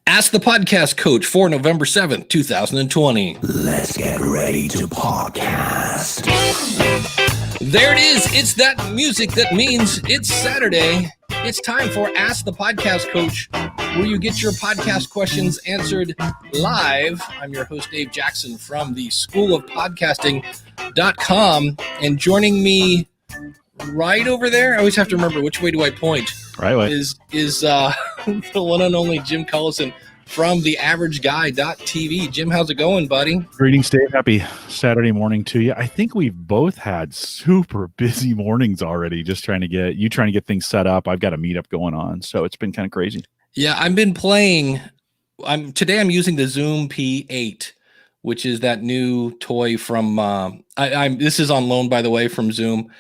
Ask the Podcast Coach for November 7th, 2020. Let's get ready to podcast. There it is. It's that music that means it's Saturday. It's time for Ask the Podcast Coach, where you get your podcast questions answered live. I'm your host, Dave Jackson from the School of Podcasting.com. And joining me right over there, I always have to remember which way do I point. Right way. Is the one and only Jim Cullison from theaverageguy.tv. Jim, how's it going, buddy? Greetings, Dave. Happy Saturday morning to you. I think we've both had super busy mornings already, just trying to get things set up. I've got a meetup going on, so it's been kind of crazy. Yeah, I've been playing. Today I'm using the Zoom P8, which is that new toy from. This is on loan, by the way, from Zoom,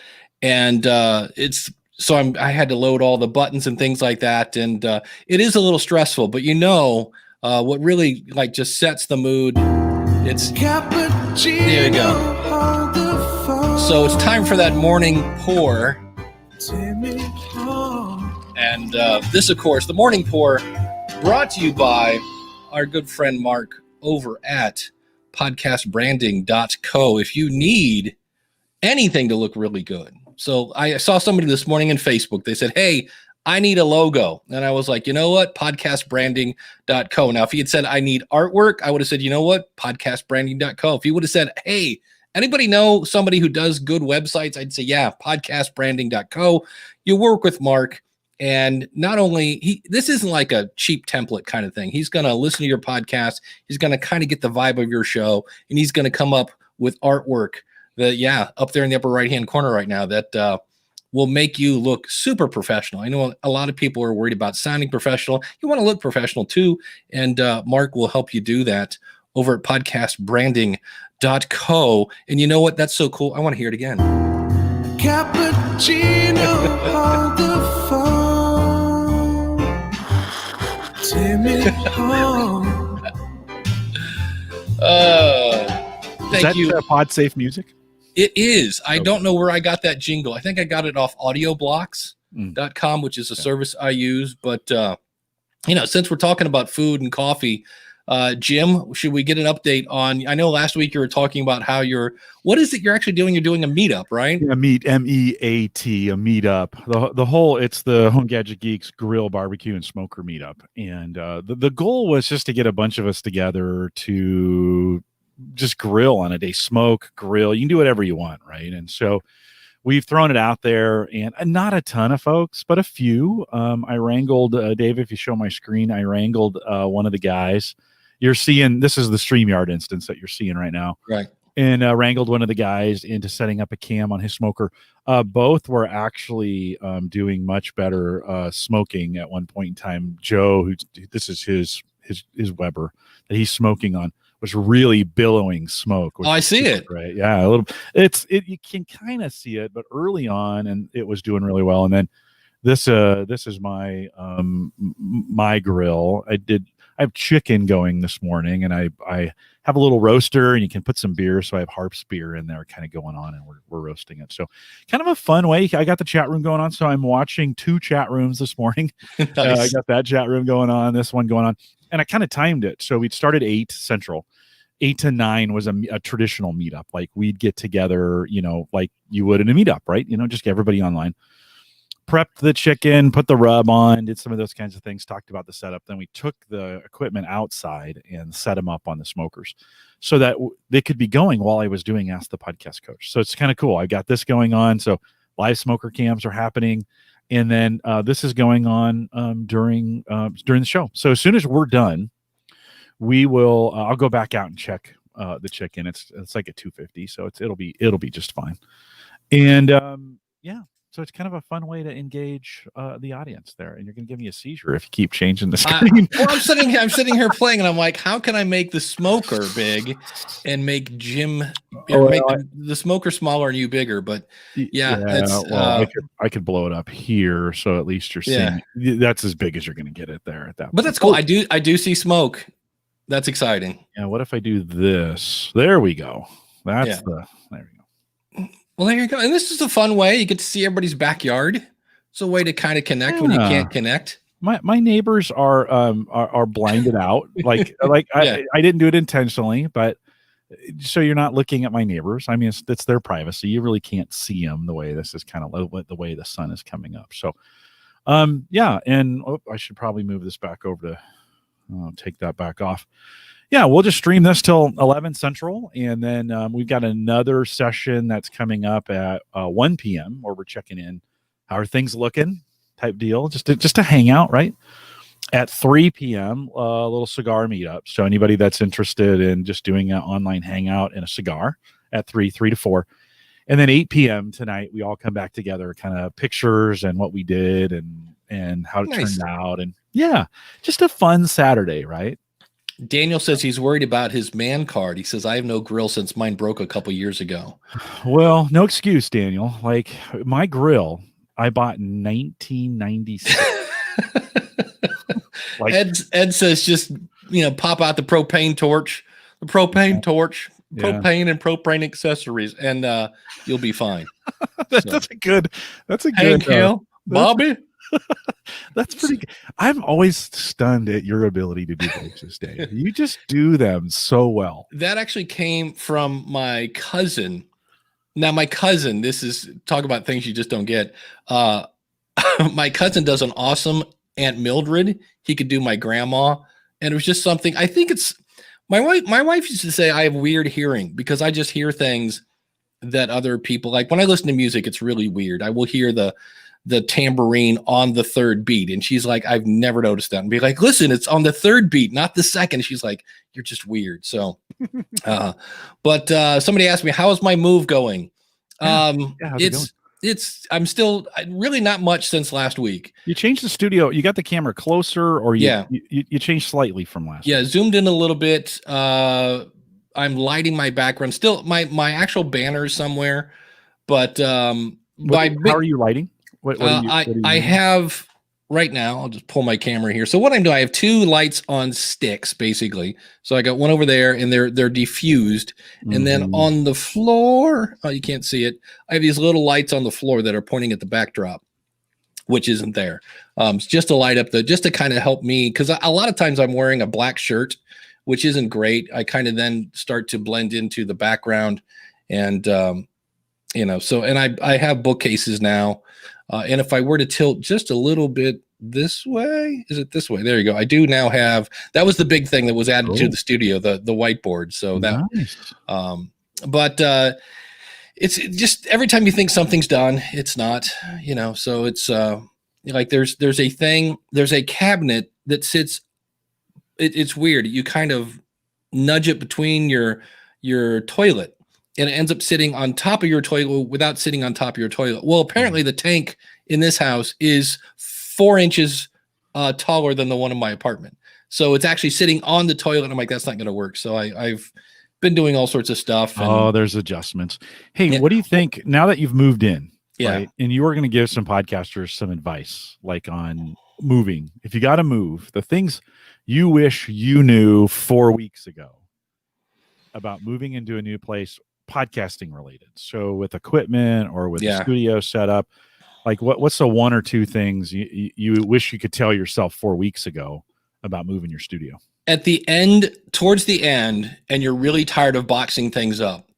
and I had to load all the buttons and things like that, and it is a little stressful. But what really just sets the mood. There you go. So it's time for that morning pour. And this, of course, the morning pour, brought to you by our good friend Mark over at podcastbranding.co. If you need anything to look really good. So I saw somebody this morning in Facebook. They said, hey, I need a logo. And I was like, you know what? Podcastbranding.co. Now, if he had said, I need artwork, I would have said, you know what? Podcastbranding.co. If he would have said, hey, anybody know somebody who does good websites? I'd say, yeah, podcastbranding.co. You work with Mark. And not only, this isn't like a cheap template kind of thing. He's going to listen to your podcast. He's going to kind of get the vibe of your show. And he's going to come up with artwork up there in the upper right-hand corner right now that will make you look super professional. I know a lot of people are worried about sounding professional. You want to look professional too, and Mark will help you do that over at podcastbranding.co. And you know what? That's so cool. I want to hear it again. Cappuccino on the phone. Take me home. Thank you. Is that PodSafe music? It is. I don't know where I got that jingle. I think I got it off audioblocks.com, which is a service I use. But, since we're talking about food and coffee, Jim, should we get an update on, I know last week you were talking about how what is it you're actually doing? You're doing a meetup, right? Yeah, MEAT, a meetup. It's the Home Gadget Geeks Grill, Barbecue, and Smoker meetup. And the goal was just to get a bunch of us together to just grill on a day, smoke, grill. You can do whatever you want, right? And so we've thrown it out there, and not a ton of folks, but a few. I wrangled, Dave, if you show my screen, I wrangled one of the guys. You're seeing, this is the StreamYard instance that you're seeing right now. Right. And wrangled one of the guys into setting up a cam on his smoker. Both were actually doing much better smoking at one point in time. Joe, this is his Weber that he's smoking on, was really billowing smoke. Oh, I see it. Right. Yeah. A little, you can kind of see it, but early on, and it was doing really well. And then this is my grill. I have chicken going this morning, and I have a little roaster, and you can put some beer. So I have Harp's beer in there kind of going on, and we're roasting it. So kind of a fun way. I got the chat room going on. So I'm watching 2 chat rooms this morning. Nice. I got that chat room going on, this one going on. And I kind of timed it. So we'd start at 8 Central. 8 to 9 was a traditional meetup. Like we'd get together, like you would in a meetup, right? Just get everybody online. Prepped the chicken, put the rub on, did some of those kinds of things, talked about the setup. Then we took the equipment outside and set them up on the smokers so that they could be going while I was doing Ask the Podcast Coach. So it's kind of cool. I got this going on. So live smoker cams are happening. And then this is going on during the show. So as soon as we're done, we will. I'll go back out and check the chicken. It's like a 250, so it'll be just fine. And so it's kind of a fun way to engage the audience there. And you're going to give me a seizure if you keep changing the screen. I'm sitting here playing, and I'm like, how can I make the smoker big and make Jim the smoker smaller and you bigger? But I could blow it up here, so at least you're seeing. That's as big as you're going to get it there at that. But that's cool. I do see smoke. That's exciting. Yeah. What if I do this? There we go. There we go. Well, there you go. And this is a fun way. You get to see everybody's backyard. It's a way to kind of connect when you can't connect. My neighbors are blinded out. Like Yeah. I didn't do it intentionally, but so you're not looking at my neighbors. I mean, it's their privacy. You really can't see them the way this is kind of the way the sun is coming up. So, yeah. And I should probably move this back over to take that back off. Yeah, we'll just stream this till 11 Central, and then we've got another session that's coming up at 1 p.m. where we're checking in. How are things looking? Type deal, just to hang out, right? At 3 p.m., a little cigar meetup. So anybody that's interested in just doing an online hangout and a cigar at 3 to 4. And then 8 p.m. tonight, we all come back together, kind of pictures and what we did and how it Nice. turned out. And yeah, just a fun Saturday, right? Daniel says he's worried about his man card. He says, I have no grill since mine broke a couple years ago. Well, no excuse, Daniel. Like my grill, I bought in 1996. Like, Ed says just, pop out the propane torch, and propane accessories, and you'll be fine. That's a good. Hank Hill, Bobby. That's pretty good. I'm always stunned at your ability to do those, Dave. You just do them so well. That actually came from my cousin. Now, my cousin, this is talk about things you just don't get. My cousin does an awesome Aunt Mildred. He could do my grandma, and it was just something. I think it's my wife used to say I have weird hearing because I just hear things that other people like. When I listen to music, it's really weird. I will hear the tambourine on the third beat, and she's like, I've never noticed that, and be like, listen, it's on the third beat, not the second. She's like, you're just weird. So but somebody asked me, how is my move going? I'm still really not much since last week. You changed the studio. You got the camera closer, or you changed slightly from last week. Zoomed in a little bit. I'm lighting my background. Still my actual banner somewhere, but how are you lighting? What I have right now. I'll just pull my camera here. So what I'm doing, I have two lights on sticks, basically. So I got one over there, and they're diffused, and then on the floor, you can't see it. I have these little lights on the floor that are pointing at the backdrop, which isn't there. It's just to light up just to kind of help me, because a lot of times I'm wearing a black shirt, which isn't great. I kind of then start to blend into the background, and so and I have bookcases now. And if I were to tilt just a little bit this way, is it this way? There you go. I do now have, that was the big thing that was added to the studio, the whiteboard. So that, nice. But it's just every time you think something's done, it's not, so it's like there's a cabinet that sits, it's weird. You kind of nudge it between your toilet, and it ends up sitting on top of your toilet without sitting on top of your toilet. Well, apparently the tank in this house is 4 inches taller than the one in my apartment. So it's actually sitting on the toilet. I'm like, that's not going to work. So I've been doing all sorts of stuff. There's adjustments. Hey, what do you think now that you've moved in? Yeah. Right, and you were going to give some podcasters some advice, like on moving. If you got to move, the things you wish you knew 4 weeks ago about moving into a new place, podcasting related, so with equipment or with the studio setup, like what's the one or two things you wish you could tell yourself 4 weeks ago about moving your studio? Towards the end, and you're really tired of boxing things up,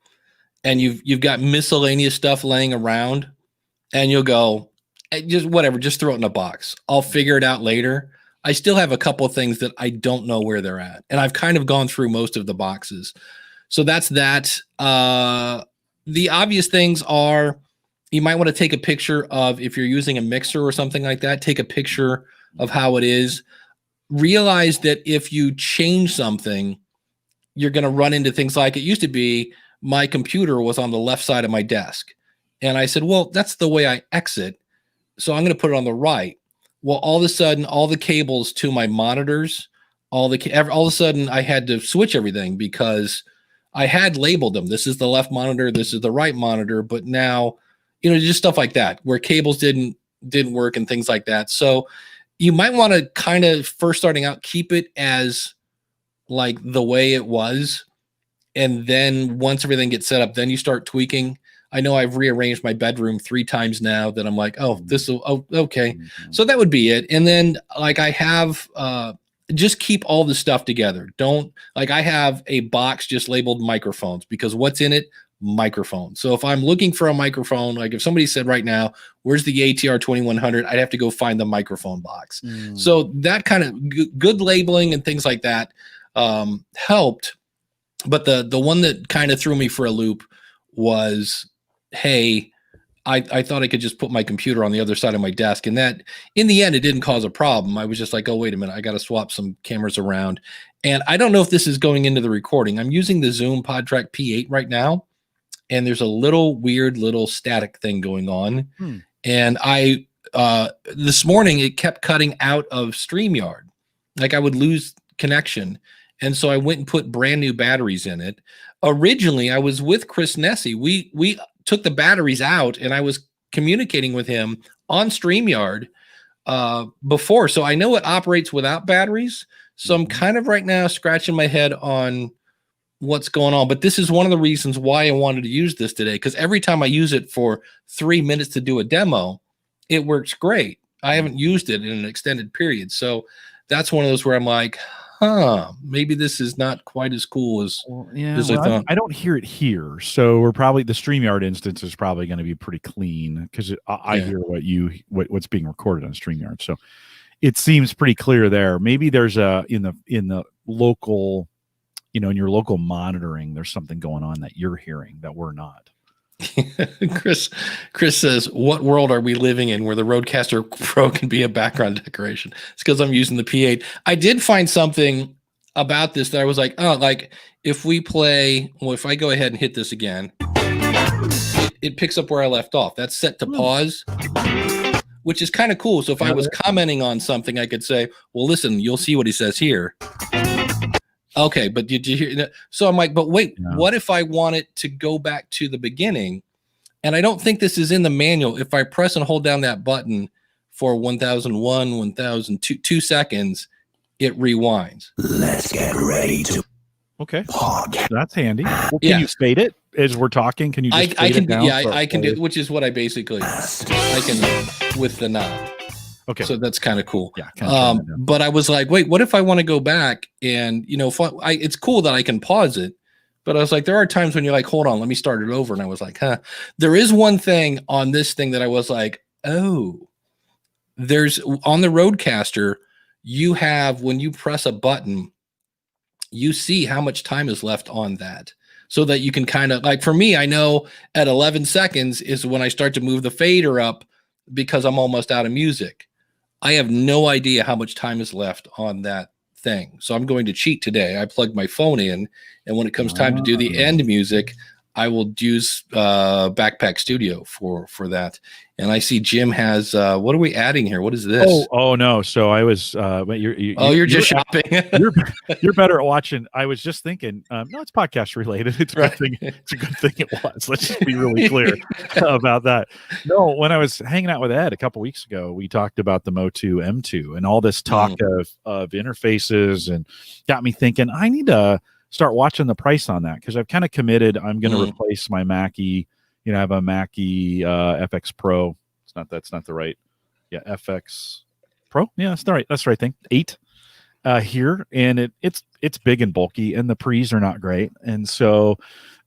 and you've got miscellaneous stuff laying around, and you'll go, just whatever, just throw it in a box. I'll figure it out later. I still have a couple of things that I don't know where they're at, and I've kind of gone through most of the boxes. So that's that. The obvious things are, you might want to take a picture of, if you're using a mixer or something like that, take a picture of how it is. Realize that if you change something, you're going to run into things like, it used to be my computer was on the left side of my desk. And I said, well, that's the way I exit, so I'm going to put it on the right. Well, all of a sudden, all the cables to my monitors, all of a sudden I had to switch everything, because I had labeled them. This is the left monitor, this is the right monitor, but now, just stuff like that, where cables didn't work and things like that. So you might want to kind of, first starting out, keep it as like the way it was. And then once everything gets set up, then you start tweaking. I know I've rearranged my bedroom 3 times now that I'm like, oh, okay. So that would be it. And then like I have, just keep all the stuff together. Don't like, I have a box just labeled microphones because what's in it? Microphone. So if I'm looking for a microphone, like if somebody said right now, where's the ATR 2100? I'd have to go find the microphone box. So that kind of good labeling and things like that helped. But the one that kind of threw me for a loop was, hey, I thought I could just put my computer on the other side of my desk, and that in the end, it didn't cause a problem. I was just like, oh, wait a minute, I got to swap some cameras around. And I don't know if this is going into the recording. I'm using the Zoom Podtrak P8 right now, and there's a little weird little static thing going on. And I this morning, it kept cutting out of StreamYard. Like I would lose connection. And so I went and put brand new batteries in it. Originally, I was with Chris Nessie. We took the batteries out, and I was communicating with him on StreamYard before. So I know it operates without batteries. So I'm kind of right now scratching my head on what's going on. But this is one of the reasons why I wanted to use this today, because every time I use it for 3 minutes to do a demo, it works great. I haven't used it in an extended period. So that's one of those where I'm like, maybe this is not quite as cool as, I thought. I don't hear it here, so we're probably the StreamYard instance is probably going to be pretty clean because I hear what's being recorded on StreamYard, so it seems pretty clear there. Maybe there's in the local, in your local monitoring, there's something going on that you're hearing that we're not. Chris says, what world are we living in where the Rodecaster Pro can be a background decoration? It's because I'm using the P8. I did find something about this that I was like, oh, like if we play, well, if I go ahead and hit this again, it picks up where I left off. That's set to pause, which is kind of cool. So if I was commenting on something, I could say, well, listen, you'll see what he says here. Okay, but did you hear that? So I'm like, but wait, what if I want it to go back to the beginning? And I don't think this is in the manual. If I press and hold down that button for 1001, 1002, 2 seconds, it rewinds. Let's get ready to podcast. That's handy. Well, can you fade it as we're talking? Can you just fade it down? I can do, which is what I can with the knob. Okay. So that's kind of cool. Yeah. But I was like, wait, what if I want to go back and, it's cool that I can pause it, but I was like, there are times when you're like, hold on, let me start it over. And I was like, there is one thing on this thing that I was like, oh, there's on the Rodecaster, you have, when you press a button, you see how much time is left on that so that you can kind of like, for me, I know at 11 seconds is when I start to move the fader up because I'm almost out of music. I have no idea how much time is left on that thing. So I'm going to cheat today. I plugged my phone in, and when it comes time to do the end music, I will use Backpack Studio for that. And I see Jim has what are we adding here? What is this? Oh no! So I was you're just shopping. you're better at watching. I was just thinking. No, it's podcast related. It's a good thing. It's a good thing it was. Let's just be really clear about that. No, when I was hanging out with Ed a couple weeks ago, we talked about the Motu M2 and all this talk of interfaces, and got me thinking. I need to start watching the price on that because I've kind of committed. I'm going to replace my Mackie. I have a Mackie FX Pro. That's not the right. Yeah, FX Pro. Yeah, that's the right thing. 8 here, and it's big and bulky, and the pre's are not great. And so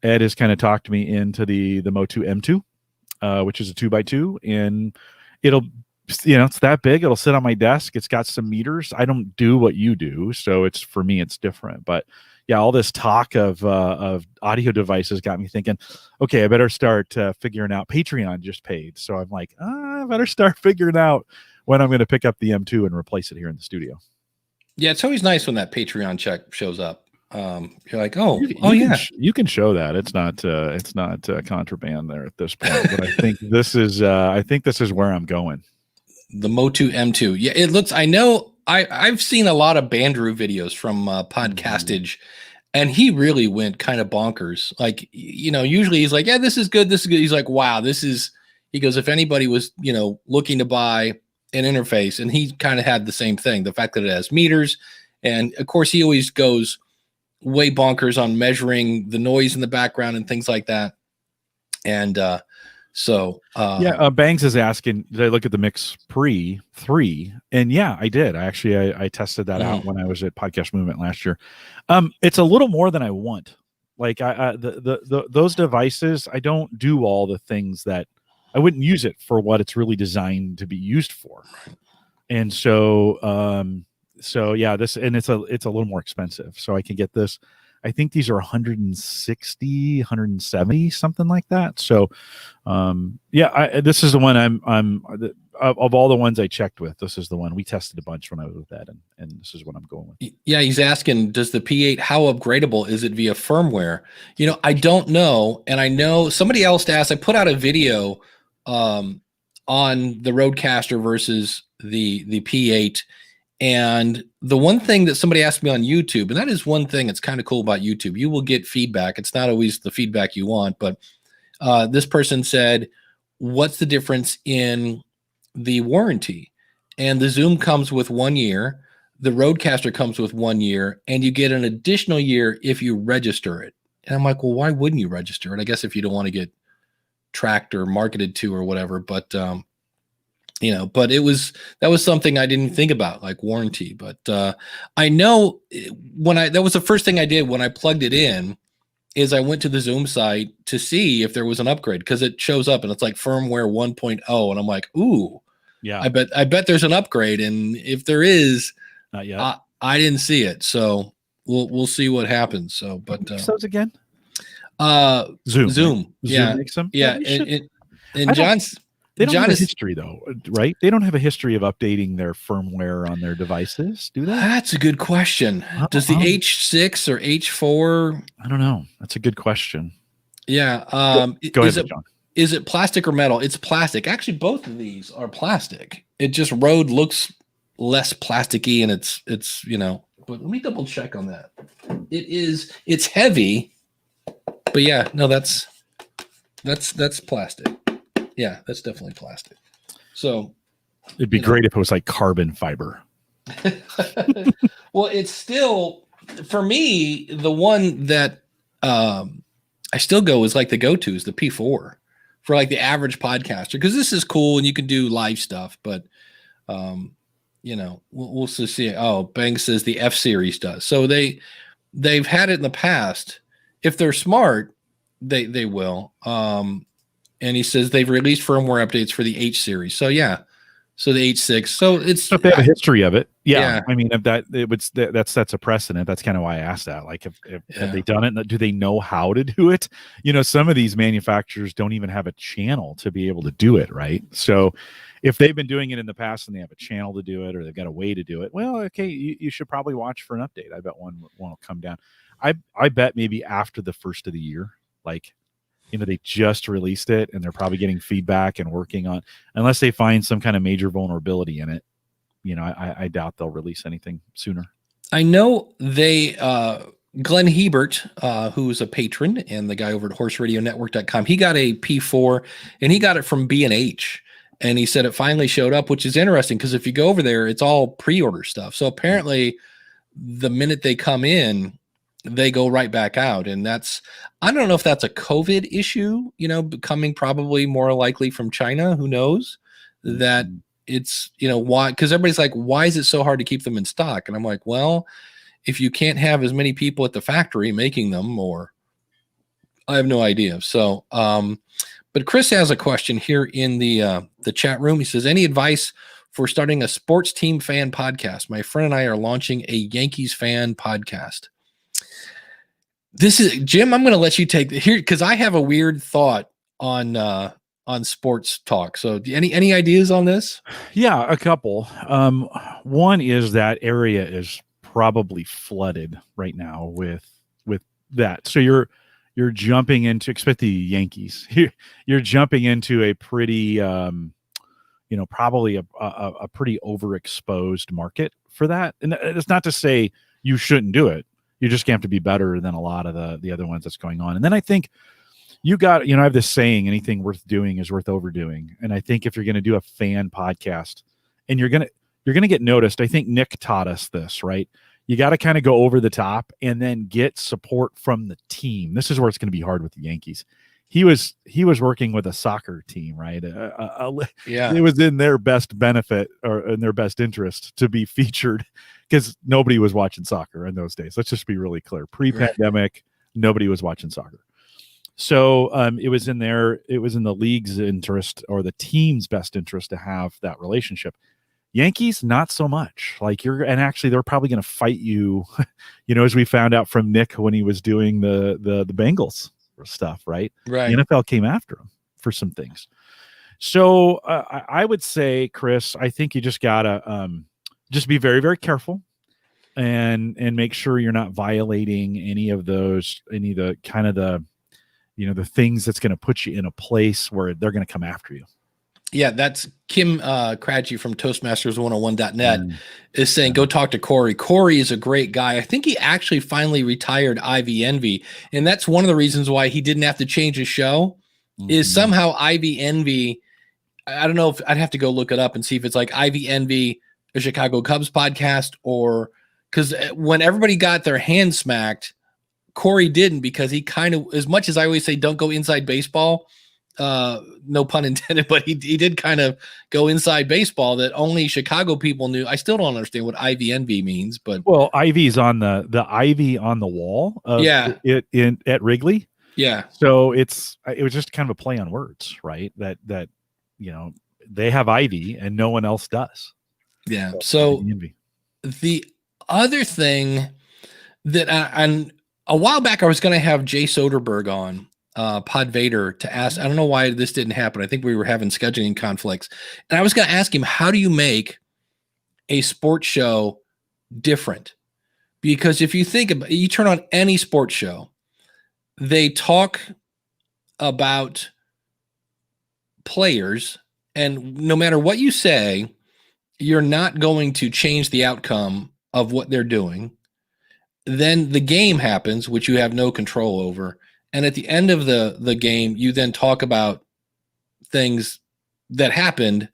Ed has kind of talked me into the Motu M2, which is a 2x2, and it'll it's that big. It'll sit on my desk. It's got some meters. I don't do what you do, so for me it's different, but. Yeah, all this talk of audio devices got me thinking, okay, I better start figuring out. Patreon just paid. So I'm like, I better start figuring out when I'm going to pick up the M2 and replace it here in the studio. Yeah, it's always nice when that Patreon check shows up. You're like, you can show that. It's not contraband there at this point. But I think this is where I'm going. The Motu M2. Yeah, it looks, I know, I've seen a lot of Bandrew videos from Podcastage, and he really went kind of bonkers. Like, usually he's like, yeah, this is good. This is good. He's like, wow, he goes, if anybody was, looking to buy an interface, and he kind of had the same thing, the fact that it has meters. And of course he always goes way bonkers on measuring the noise in the background and things like that. And Bangs is asking, did I look at the Mix Pre 3? And yeah, I did. I tested that out when I was at Podcast Movement last year. It's a little more than I want. Like those devices, I don't do all the things that I wouldn't use it for what it's really designed to be used for. And so it's a little more expensive. So I can get this. I think these are 160, 170, something like that. So, this is the one of all the ones I checked with. This is the one we tested a bunch when I was with Ed, and this is what I'm going with. Yeah, he's asking, does the P8, how upgradable is it via firmware? I don't know, and I know somebody else asked. I put out a video on the Rodecaster versus the P8. And the one thing that somebody asked me on YouTube, and that is one thing that's kind of cool about YouTube, you will get feedback. It's not always the feedback you want, but this person said, what's the difference in the warranty? And the Zoom comes with 1 year, the Rodecaster comes with 1 year, and you get an additional year if you register it. And I'm like, well, why wouldn't you register it? I guess if you don't want to get tracked or marketed to or whatever, but but that was something I didn't think about, like warranty. But I know that was the first thing I did when I plugged it in, is I went to the Zoom site to see if there was an upgrade, because it shows up and it's like firmware 1.0, and I'm like, ooh, yeah, I bet there's an upgrade, and if there is, not yet. I didn't see it, so we'll see what happens. So, but those again, Zoom, yeah, makes them, yeah, and John's. They don't have a history, though, right? They don't have a history of updating their firmware on their devices, do they? That's a good question. Does the H6 or H4? I don't know. That's a good question. Yeah. Go ahead, John. Is it plastic or metal? It's plastic. Actually, both of these are plastic. It just Rode looks less plasticky, and it's But let me double check on that. It's heavy, but yeah, no, that's plastic. Yeah, that's definitely plastic. So it'd be great if it was like carbon fiber. Well, it's still, for me, the one that I still go is like the go-to is the P4 for like the average podcaster, because this is cool and you can do live stuff. But we'll see. Oh, Bang says the F series does. So they've had it in the past. If they're smart, they will. And he says they've released firmware updates for the H series. So yeah, so the H6. So it's if they have a history of it. Yeah. I mean, if that sets a precedent. That's kind of why I asked that. Like, have they done it? Do they know how to do it? Some of these manufacturers don't even have a channel to be able to do it, right? So if they've been doing it in the past and they have a channel to do it, or they've got a way to do it, well, okay, you should probably watch for an update. I bet one will come down. I bet maybe after the first of the year, like, they just released it and they're probably getting feedback and working on, unless they find some kind of major vulnerability in it. I doubt they'll release anything sooner. I know Glenn Hebert, who's a patron and the guy over at horseradionetwork.com, he got a P4 and he got it from B&H, and he said it finally showed up, which is interesting because if you go over there, it's all pre-order stuff. So apparently the minute they come in, they go right back out. And I don't know if that's a COVID issue, becoming probably more likely from China. Who knows that it's, why? Because everybody's like, why is it so hard to keep them in stock? And I'm like, well, if you can't have as many people at the factory making them, or I have no idea. So, but Chris has a question here in the chat room. He says, any advice for starting a sports team fan podcast? My friend and I are launching a Yankees fan podcast. This is Jim. I'm going to let you take here because I have a weird thought on sports talk. So, any ideas on this? Yeah, a couple. One is that area is probably flooded right now with that. So you're jumping into, expect the Yankees. You're jumping into a pretty probably a pretty overexposed market for that. And it's not to say you shouldn't do it. You just have to be better than a lot of the other ones that's going on. And then I think you got, I have this saying, anything worth doing is worth overdoing. And I think if you're going to do a fan podcast and you're going to get noticed, I think Nick taught us this, right? You got to kind of go over the top and then get support from the team. This is where it's going to be hard with the Yankees. he was working with a soccer team, right? Yeah. It was in their best benefit or in their best interest to be featured because nobody was watching soccer in those days. Let's just be really clear. Pre-pandemic, nobody was watching soccer. So it was in the league's interest or the team's best interest to have that relationship. Yankees, not so much. And actually they're probably going to fight you, as we found out from Nick when he was doing the Bengals stuff, right? Right. The NFL came after him for some things. So I would say, Chris, I think you just gotta just be very, very careful and make sure you're not violating any of the things that's going to put you in a place where they're going to come after you. Yeah, that's Kim Cradgy from Toastmasters101.net is saying, go talk to Corey. Corey is a great guy. I think he actually finally retired Ivy Envy. And that's one of the reasons why he didn't have to change his show is somehow Ivy Envy. I don't know if I'd have to go look it up and see if it's like Ivy Envy, a Chicago Cubs podcast, or because when everybody got their hand smacked, Corey didn't, because he kind of, as much as I always say, don't go inside baseball, no pun intended, but he did kind of go inside baseball that only Chicago people knew. I still don't understand what Ivy Envy means, but Ivy's on the ivy on the wall. At Wrigley. Yeah. So it was just kind of a play on words, right? That they have Ivy and no one else does. Yeah. So the other thing that and a while back I was going to have Jay Soderberg on Pod Vader to ask. I don't know why this didn't happen. I think we were having scheduling conflicts, and I was going to ask him, how do you make a sports show different? Because if you think about, you turn on any sports show, they talk about players, and no matter what you say, you're not going to change the outcome of what they're doing. Then the game happens, which you have no control over. And at the end of the game, you then talk about things that happened.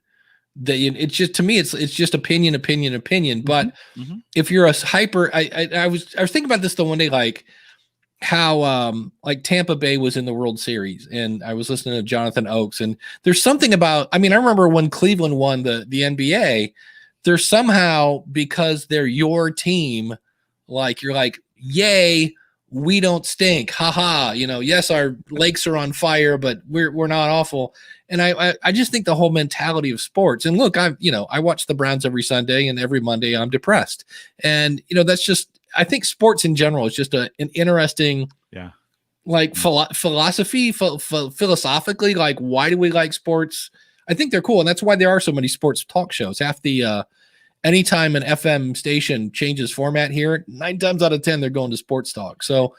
That it's just, to me, it's just opinion. But if you're a hyper, I was thinking about this the one day, like how like Tampa Bay was in the World Series, and I was listening to Jonathan Oakes, and there's something about, I remember when Cleveland won the NBA, there's somehow, because they're your team, like you're like, yay, we don't stink, haha, yes, our lakes are on fire, but we're not awful. And I just think the whole mentality of sports, and look, I watch the Browns every Sunday, and every Monday I'm depressed, and that's just, I think sports in general is just an interesting, like philosophically, like, why do we like sports? I think they're cool, and that's why there are so many sports talk shows. Half the anytime an FM station changes format here, 9 times out of 10 they're going to sports talk. So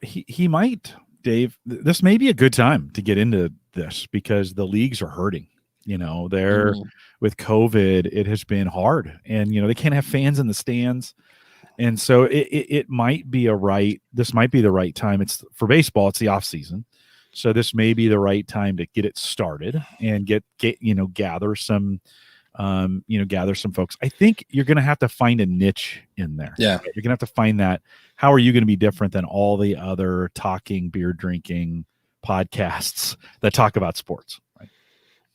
he might, Dave. This may be a good time to get into this because the leagues are hurting. They're with COVID, it has been hard, and they can't have fans in the stands. And so it might be this might be the right time. It's for baseball, it's the off season. So this may be the right time to get it started and gather some folks. I think you're going to have to find a niche in there. Yeah. You're going to have to find that. How are you going to be different than all the other talking, beer drinking podcasts that talk about sports? Right.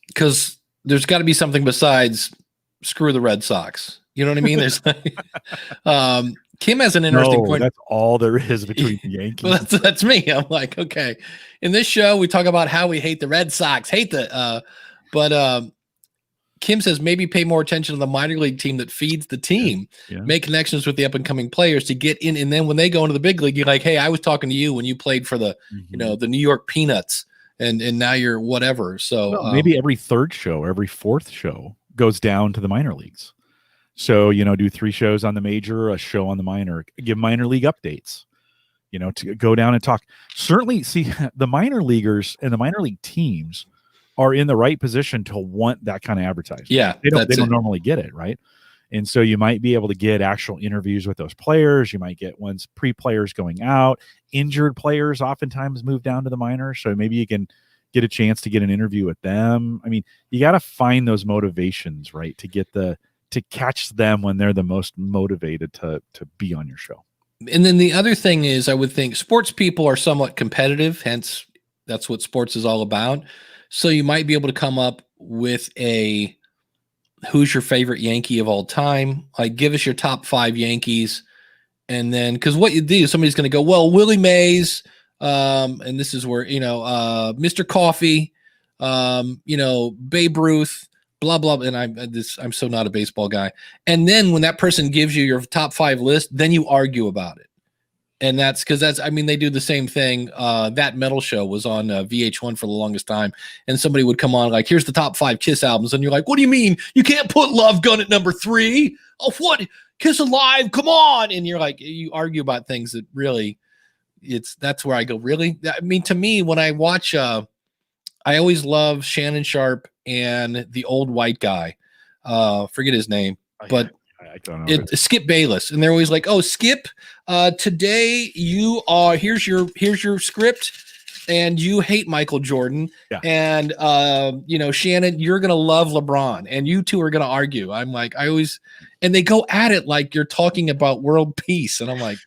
Because there's got to be something besides screw the Red Sox. You know what I mean? There's Kim has an interesting point. That's all there is between the Yankees. Well, that's me. I'm like, okay. In this show, we talk about how we hate the Red Sox, but Kim says maybe pay more attention to the minor league team that feeds the team. Yeah. Make connections with the up and coming players to get in, and then when they go into the big league, you're like, hey, I was talking to you when you played for the the New York Peanuts, and now you're whatever. So maybe every third show, every fourth show goes down to the minor leagues. So, do 3 shows on the major, a show on the minor, give minor league updates, to go down and talk. Certainly, see, the minor leaguers and the minor league teams are in the right position to want that kind of advertising. Yeah. They don't normally get it, right? And so you might be able to get actual interviews with those players. You might get ones pre-players going out. Injured players oftentimes move down to the minors. So maybe you can get a chance to get an interview with them. You got to find those motivations, right? To catch them when they're the most motivated to be on your show. And then the other thing is, I would think sports people are somewhat competitive, hence That's what sports is all about. So you might be able to come up with a who's your favorite Yankee of all time? Like, give us your top 5 Yankees. And then, because what you do, somebody's going to go, well, Willie Mays, and this is where, Mr. Coffee, Babe Ruth, blah, blah. And I'm so not a baseball guy. And then when that person gives you your top 5 list, then you argue about it. And that's because they do the same thing. That Metal Show was on VH1 for the longest time. And somebody would come on like, here's the top 5 Kiss albums. And you're like, what do you mean? You can't put Love Gun at number 3? Oh, what? Kiss Alive, come on. And you're like, you argue about things that really, that's where I go, really? I mean, to me, when I watch, I always love Shannon Sharp and the old white guy. Forget his name, but I don't know. Skip Bayless, and they're always like, "Oh, Skip, today here's your script, and you hate Michael Jordan, and Shannon, you're gonna love LeBron, and you two are gonna argue." I'm like, and they go at it like you're talking about world peace, and I'm like,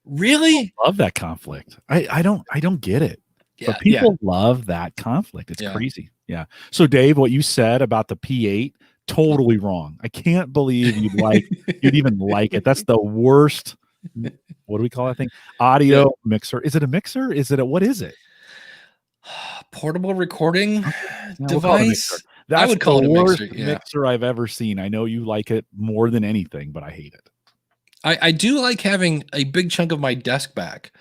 really? I love that conflict. I don't get it, but people love that conflict. It's crazy. Yeah. So Dave, what you said about the P8. Totally wrong. I can't believe you'd even like it. That's the worst. What do we call that thing? Audio mixer. Is it a mixer? What is it? Portable recording device. I would call it a worst mixer. Mixer I've ever seen. I know you like it more than anything, but I hate it. I do like having a big chunk of my desk back.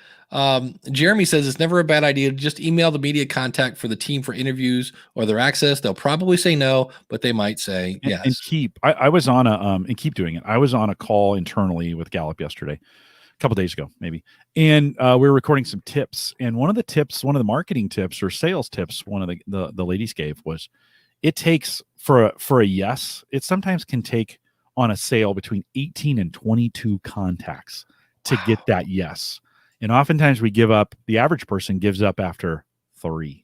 Jeremy says it's never a bad idea to just email the media contact for the team for interviews or their access. They'll probably say no, but they might say yes. And I was on and keep doing it. I was on a call internally with Gallup yesterday, a couple days ago, maybe. And we were recording some tips. And one of the marketing tips or sales tips, one of the ladies gave was it takes for a yes, it sometimes can take on a sale between 18 and 22 contacts to get that yes. And oftentimes the average person gives up after 3.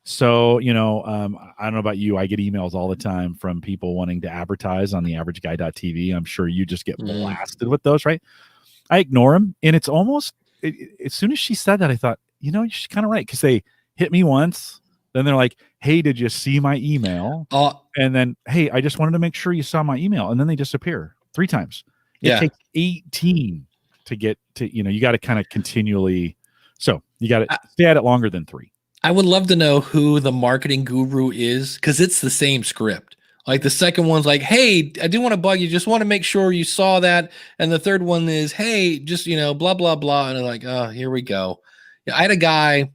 So, I don't know about you. I get emails all the time from people wanting to advertise on the averageguy.tv. I'm sure you just get blasted with those, right? I ignore them. And it's almost, as soon as she said that, I thought, she's kind of right. Because they hit me once. Then they're like, hey, did you see my email? And then, hey, I just wanted to make sure you saw my email. And then they disappear 3 times. It takes 18 to get to, you got to kind of continually. So you got to stay at it longer than 3. I would love to know who the marketing guru is, because it's the same script. Like the second one's like, hey, I do want to bug you. Just want to make sure you saw that. And the third one is, hey, just, blah, blah, blah. And I'm like, oh, here we go. Yeah, I had a guy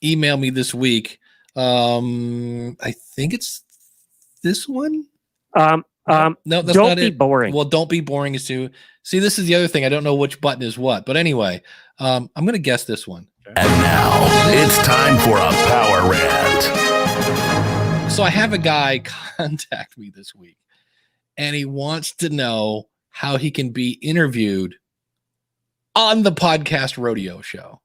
email me this week. I think it's this one. No, that's don't not it. Boring. Well, don't be boring is to see. This is the other thing. I don't know which button is what, but anyway, I'm going to guess this one. And now it's time for a power rant. So I have a guy contact me this week, and he wants to know how he can be interviewed on the podcast rodeo show.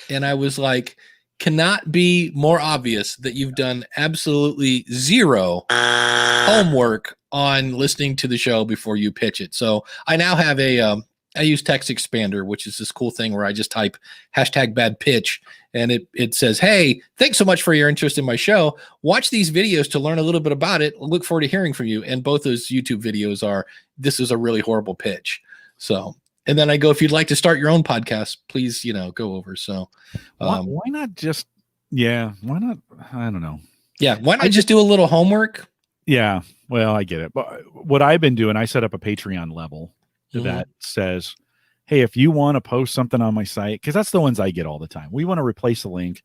And I was like, cannot be more obvious that you've done absolutely zero homework on listening to the show before you pitch it. So I now have I use Text Expander, which is this cool thing where I just type #badpitch and it says, hey, thanks so much for your interest in my show. Watch these videos to learn a little bit about it. Look forward to hearing from you. And both those YouTube videos this is a really horrible pitch. So, and then I go, if you'd like to start your own podcast, please, go over. So why not just, why not? I don't know. Yeah. Why not just do a little homework? Yeah. Well, I get it. But what I've been doing, I set up a Patreon level that says, hey, if you want to post something on my site, because that's the ones I get all the time. We want to replace a link.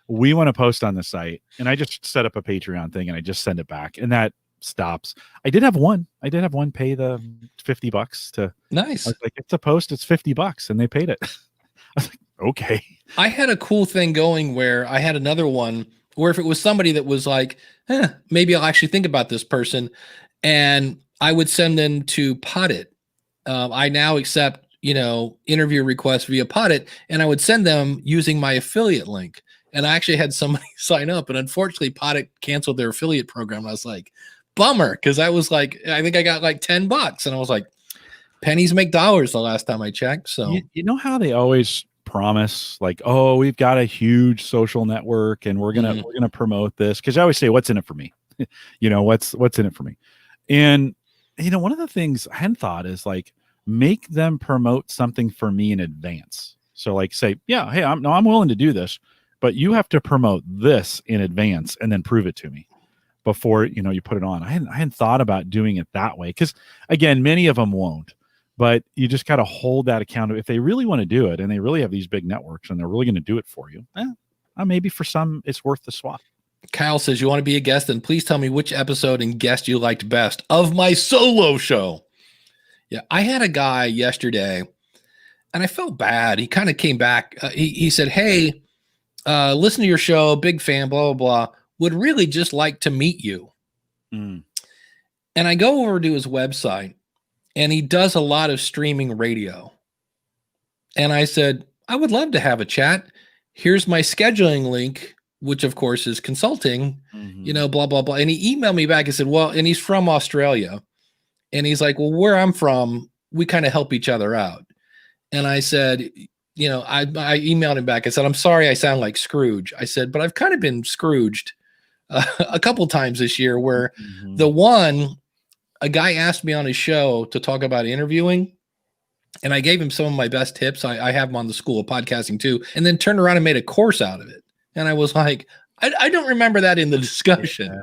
We want to post on the site. And I just set up a Patreon thing and I just send it back. And that stops. I did have one pay the $50 to. Nice. I was like, it's a post, it's $50 and they paid it. I was like, okay. I had a cool thing going where I had another one where if it was somebody that was like, maybe I'll actually think about this person, and I would send them to Podit. I now accept, interview requests via Podit, and I would send them using my affiliate link. And I actually had somebody sign up, and unfortunately Podit canceled their affiliate program. And I was like, bummer, because I was like, I think I got like $10, and I was like, pennies make dollars the last time I checked. So you know how they always promise like, oh, we've got a huge social network and we're gonna promote this, because I always say, what's in it for me? What's in it for me? And one of the things I hadn't thought is like, make them promote something for me in advance. So like say, yeah, hey, I'm willing to do this, but you have to promote this in advance and then prove it to me before you put it on. I hadn't thought about doing it that way, because again, many of them won't. But you just got to hold that account. If they really want to do it and they really have these big networks and they're really going to do it for you, maybe for some it's worth the swap. Kyle says, you want to be a guest? Then please tell me which episode and guest you liked best of my solo show. Yeah, I had a guy yesterday and I felt bad. He kind of came back. He said, hey, listen to your show. Big fan, blah, blah, blah. Would really just like to meet you. And I go over to his website. And he does a lot of streaming radio. And I said, I would love to have a chat. Here's my scheduling link, which of course is consulting, blah, blah, blah. And he emailed me back and said, well, and he's from Australia. And he's like, well, where I'm from, we kind of help each other out. And I said, I emailed him back. I said, I'm sorry I sound like Scrooge. I said, but I've kind of been Scrooged a couple times this year where a guy asked me on his show to talk about interviewing, and I gave him some of my best tips. I have them on the School of Podcasting too, and then turned around and made a course out of it. And I was like, I don't remember that in the discussion,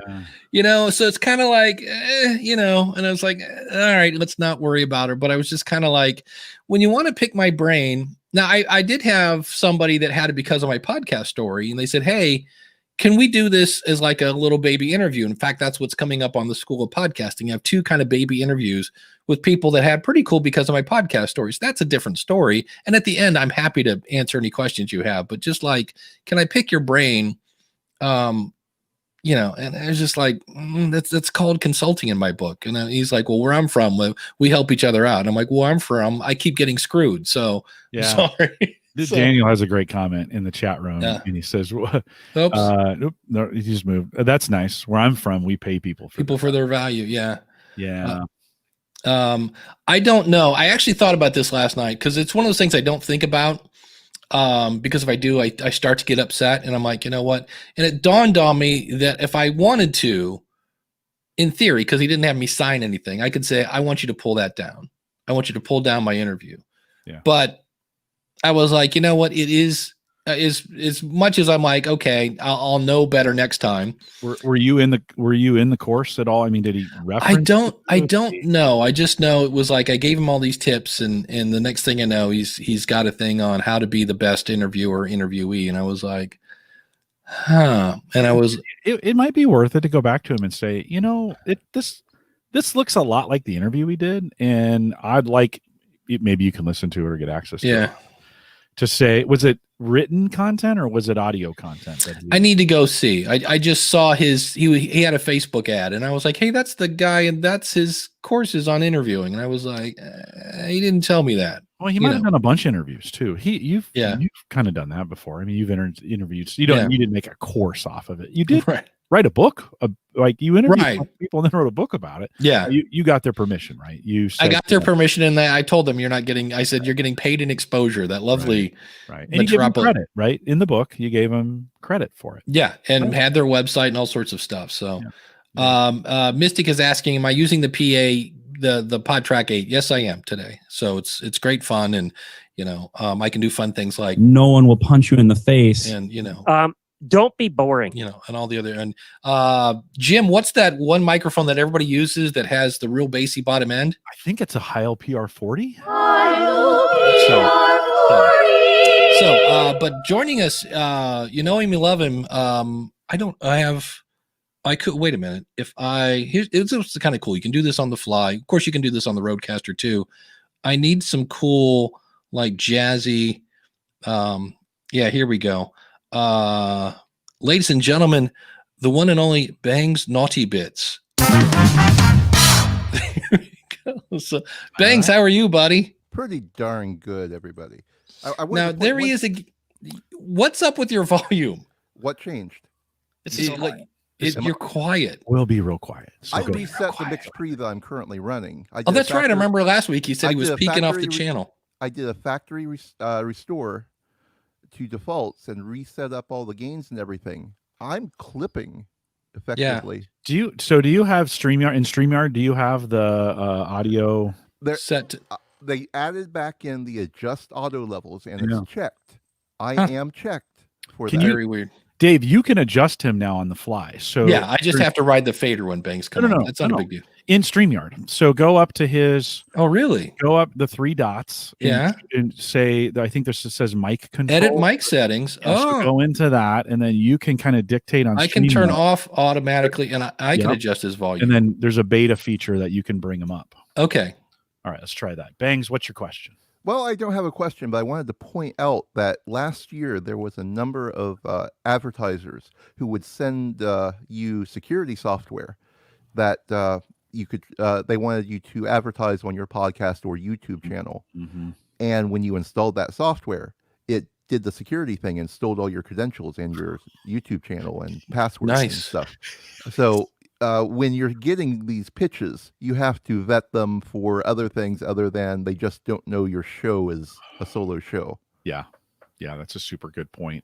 so it's kind of like, and I was like, all right, let's not worry about it. But I was just kind of like, when you want to pick my brain. Now I did have somebody that had it because of my podcast story, and they said, hey, can we do this as like a little baby interview? In fact, that's what's coming up on the School of Podcasting. I have 2 kind of baby interviews with people that had pretty cool because of my podcast stories. That's a different story. And at the end, I'm happy to answer any questions you have, but just like, can I pick your brain? And it's just like, that's called consulting in my book. And he's like, well, where I'm from, we help each other out. And I'm like, well, I'm from, I keep getting screwed. So I'm sorry. Daniel has a great comment in the chat room, and he says, "Oops, nope, no, he just moved. That's nice. Where I'm from, we pay people for their value." Yeah. I don't know. I actually thought about this last night because it's one of those things I don't think about. Because if I do, I start to get upset, and I'm like, you know what? And it dawned on me that if I wanted to, in theory, because he didn't have me sign anything, I could say, I want you to pull that down. I want you to pull down my interview. Yeah. But I was like, you know what? It is as much as I'm like, okay, I'll know better next time. Were you in the course at all? I mean, did he reference? I don't know. I just know it was like I gave him all these tips, and the next thing I know, he's got a thing on how to be the best interviewer, interviewee, and I was like, huh. And I was, it might be worth it to go back to him and say, this looks a lot like the interview we did, and I'd like, maybe you can listen to it or get access to it. To say, was it written content or was it audio content? I need to go see. I just saw he had a Facebook ad, and I was like, hey, that's the guy, and that's his courses on interviewing. And I was like, he didn't tell me that. Well, he might have done a bunch of interviews too. You've kind of done that before. I mean, you've interviewed. So you didn't make a course off of it. You did write a book, like you interviewed people and then wrote a book about it. Yeah, you got their permission, right? I got their permission, and I told them I said you're getting paid in exposure. That lovely, right? And you gave them credit, right? In the book, you gave them credit for it. Yeah, and had their website and all sorts of stuff. So, Mystic is asking, am I using the PA? The Podtrak 8? Yes, I am today. So it's great fun, and I can do fun things like no one will punch you in the face, and don't be boring, and all the other. And Jim, what's that one microphone that everybody uses that has the real bassy bottom end? I think it's a Heil PR40. But joining us, you know him, you love him. I could wait a minute. It's kind of cool. You can do this on the fly. Of course, you can do this on the Rodecaster too. I need some cool, like jazzy. Here we go. Ladies and gentlemen, the one and only Bangs Naughty Bits. There we go. So, Bangs, how are you, buddy? Pretty darn good, everybody. He is. What's up with your volume? What changed? You're quiet. We'll be real quiet. So I reset the mix pre that I'm currently running. That's right. I remember last week he said he was peeking off the channel. I did a factory restore to defaults and reset up all the gains and everything, I'm clipping effectively. Do you have StreamYard? In StreamYard, do you have the audio They're set to, they added back in the adjust auto levels, and Yeah. it's checked. I Huh. am checked for Can that. very weird. Dave, you can adjust him now on the fly. So Yeah, I just have to ride the fader when Bangs come No. on. That's not No. a big deal. in StreamYard. So go up to his, Oh, really? go up the three dots. Yeah. And say, I think this says mic control. Edit mic settings. Yeah, so Oh, go into that, and then you can kind of dictate on. I can turn StreamYard. off automatically, and I can Yep. adjust his volume. And then there's a beta feature that you can bring them up. Okay. All right, let's try that. Bangs, what's your question? Well, I don't have a question, but I wanted to point out that last year there was a number of advertisers who would send you security software that you could. They wanted you to advertise on your podcast or YouTube channel, and when you installed that software, it did the security thing and stole all your credentials and your YouTube channel and passwords and Nice. stuff. So when you're getting these pitches, you have to vet them for other things other than they just don't know your show is a solo show. Yeah, that's a super good point.